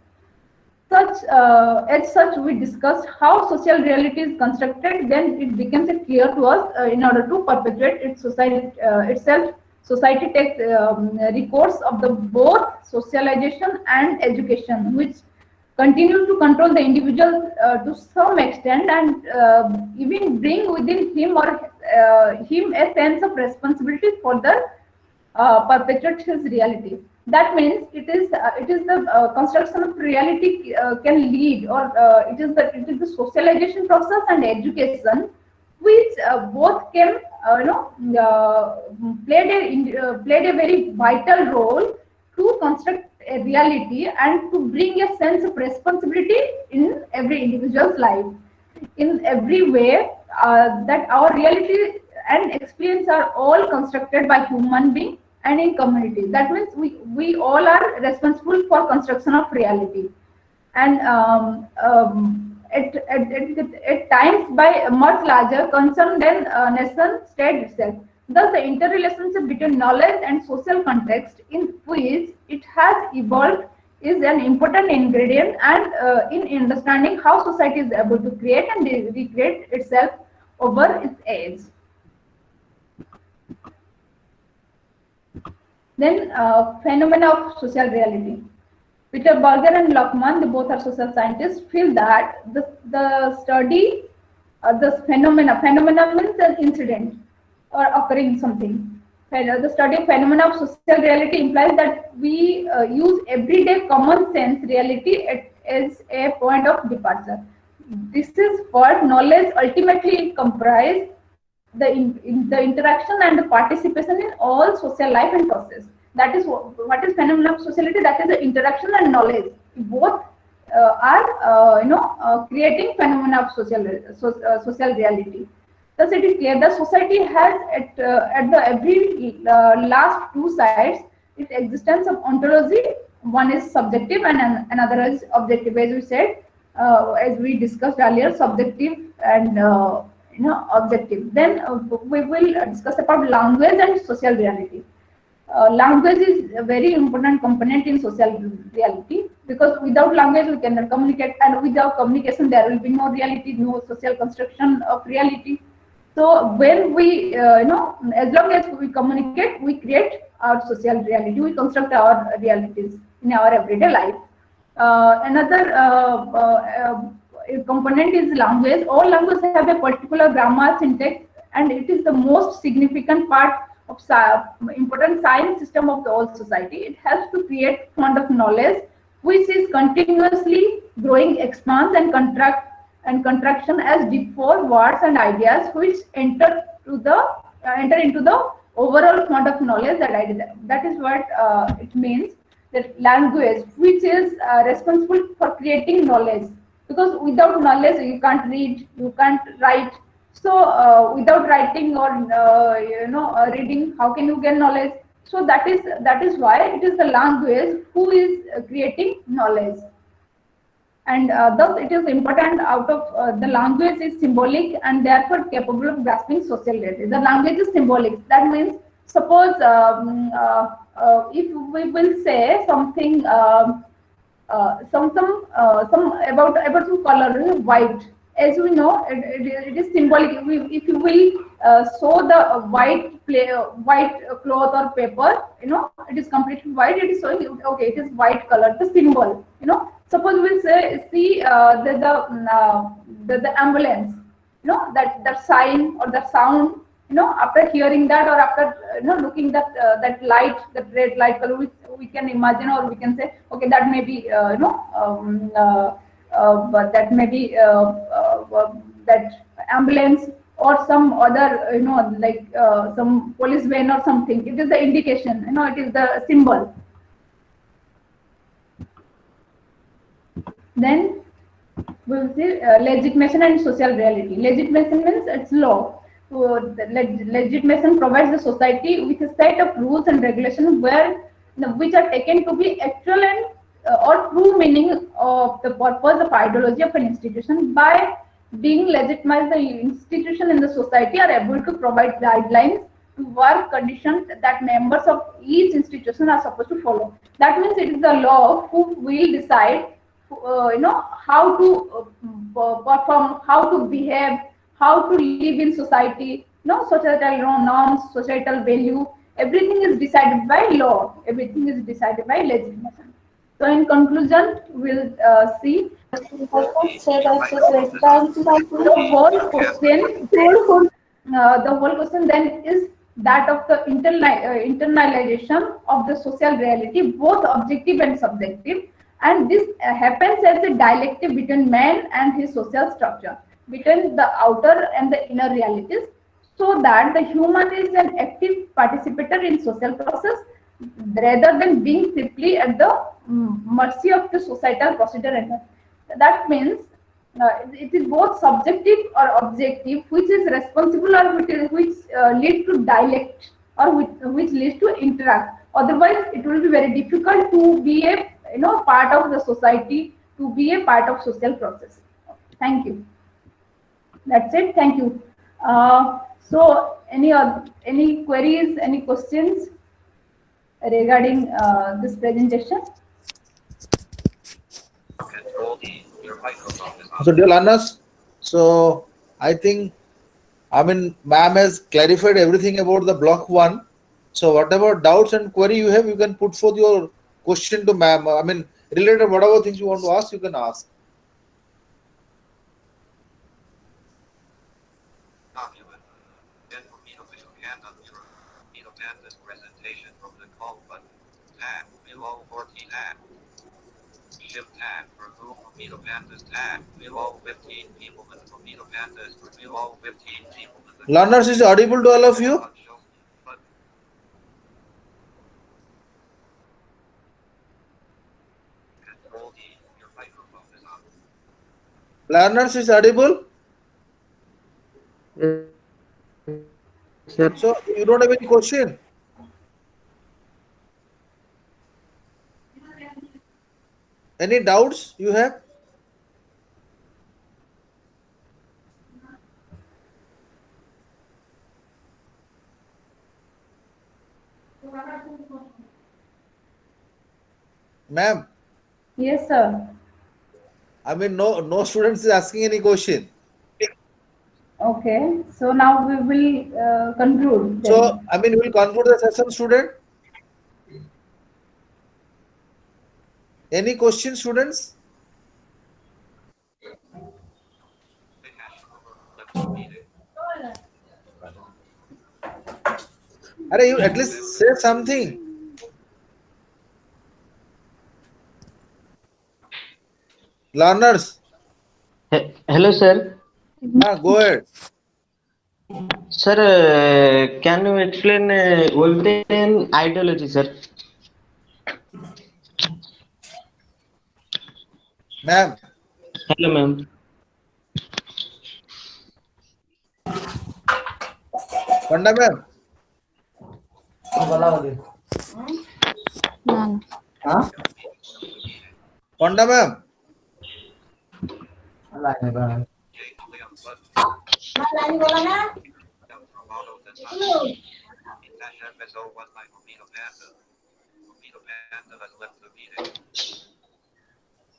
As such, we discussed how social reality is constructed. Then it becomes clear to us in order to perpetuate its itself. Society takes recourse of the both socialization and education, which continues to control the individual to some extent, and even bring within him or him a sense of responsibility for the perpetuate his reality. That means it is the construction of reality can lead, or it is the socialization process and education, which both can played a very vital role to construct a reality and to bring a sense of responsibility in every individual's life. In every way, that our reality and experience are all constructed by human beings and in communities. That means we all are responsible for construction of reality, and at times by a much larger concern than nation state itself. Thus, the interrelationship between knowledge and social context in which it has evolved is an important ingredient, and in understanding how society is able to create and recreate itself over its age. Then, phenomena of social reality. Peter Berger and Lockman, they both are social scientists, feel that the study, the phenomena means an incident or occurring something. The study of phenomena of social reality implies that we use everyday common sense reality as a point of departure. This is what knowledge ultimately comprises, the interaction and the participation in all social life and process. That is what is phenomenon of sociality. That is the interaction and knowledge. Both are creating phenomena of social reality. Thus, it is clear that society has at the every last two sides its existence of ontology. One is subjective and another is objective. As we said, as we discussed earlier, subjective and objective. Then we will discuss about language and social reality. Language is a very important component in social reality, because without language we cannot communicate, and without communication there will be no reality, no social construction of reality. So when we, as long as we communicate, we create our social reality, we construct our realities in our everyday life. Another component is language. All languages have a particular grammar, syntax, and it is the most significant part of important science system of the whole society. It helps to create fund of knowledge, which is continuously growing, expands and contraction as deep words and ideas which enter into the overall fund of knowledge. That is what it means, that language, which is responsible for creating knowledge, because without knowledge you can't read, you can't write. So without writing or reading, how can you gain knowledge? So that is why it is the language who is creating knowledge, and thus it is important. Out of the language is symbolic and therefore capable of grasping social reality. The language is symbolic. That means, suppose if we will say something, some about some color, white. As we know, it is symbolic. If you will so the white cloth or paper, it is completely white. It is showing, okay, it is white color, the symbol. Suppose we see the ambulance, that sign or the sound. After hearing that, or after looking that light, that red light color, we can imagine, or we can say, okay, that may be but that may be that ambulance, or some other, like some police van or something. It is the indication, it is the symbol. Then we'll see legitimation and social reality. Legitimation means it's law. So the legitimation provides the society with a set of rules and regulations which are taken to be actual and or true meaning of the purpose of ideology of an institution. By being legitimized, the institution and the society are able to provide guidelines to work conditions that members of each institution are supposed to follow. That means it is the law who will decide how to perform, how to behave, how to live in society. Societal norms, societal value, everything is decided by law. Everything is decided by legislation. So in conclusion, we'll see the whole question then is that of the internalization of the social reality, both objective and subjective. And this happens as a dialectic between man and his social structure, between the outer and the inner realities, so that the human is an active participator in social process rather than being simply at the mercy of the societal procedure. That means it is both subjective or objective, which is responsible, or which leads to dialect, or which leads to interact. Otherwise, it will be very difficult to be a part of the society, to be a part of social process. Thank you. That's it. Thank you. So any queries, any questions regarding this presentation? So dear learners, so I think, ma'am has clarified everything about the block 1. So whatever doubts and query you have, you can put forth your question to ma'am. Related whatever things you want to ask, you can ask. Presentation from the call button. Tab below 14 tab. Shift tab for Google Meet Pandas tab below 15 people in Meet Pandas below 15 people. Learners, is audible to all of you? Learners, is audible? Sir. So you don't have any question? Any doubts you have? Ma'am? Yes, sir. No students is asking any question. Okay, so now we will conclude. So, we'll conclude the session, student. Any questions, students? You at least say something. Learners. Hello, sir. Go ahead. Sir, can you explain Voltairean ideology, sir? Ma'am. Hello, ma'am. Panda ma'am. Panda ma'am.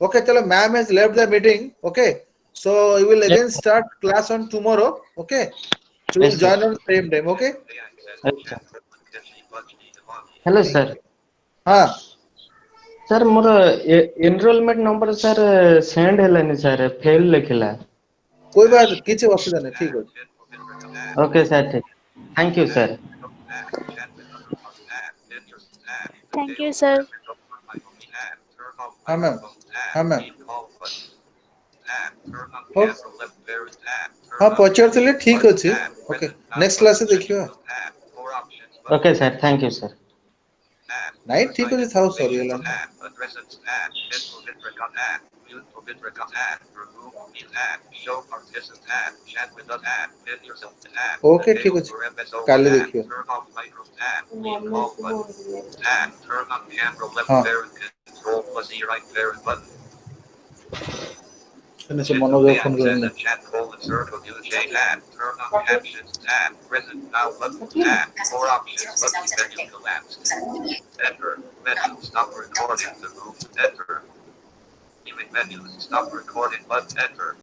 Okay, chalo, ma'am has left the meeting. Okay, so we will again start class on tomorrow. Okay. So we'll Yes, sir. join on the same time, okay? अच्छा hello sir हाँ sir मोर enrolment number sir send हेलानी sir fail लिखला कोई बात किसी असुविधा नहीं ठीक है ओके सर ठीक thank you sir Thank you, sir. हाँ मैम हाँ मैम हाँ पचार ठीक अच्छे ओके नेक्स्ट क्लास देखिए okay sir thank you sir नहीं ठीक अच्छे था सॉरी हेला ओके ठीक अच्छे काले देखिए हाँ मैंने से मनोज फोन करेंगे Stop recording button, enter. Menu, stop recording button, enter.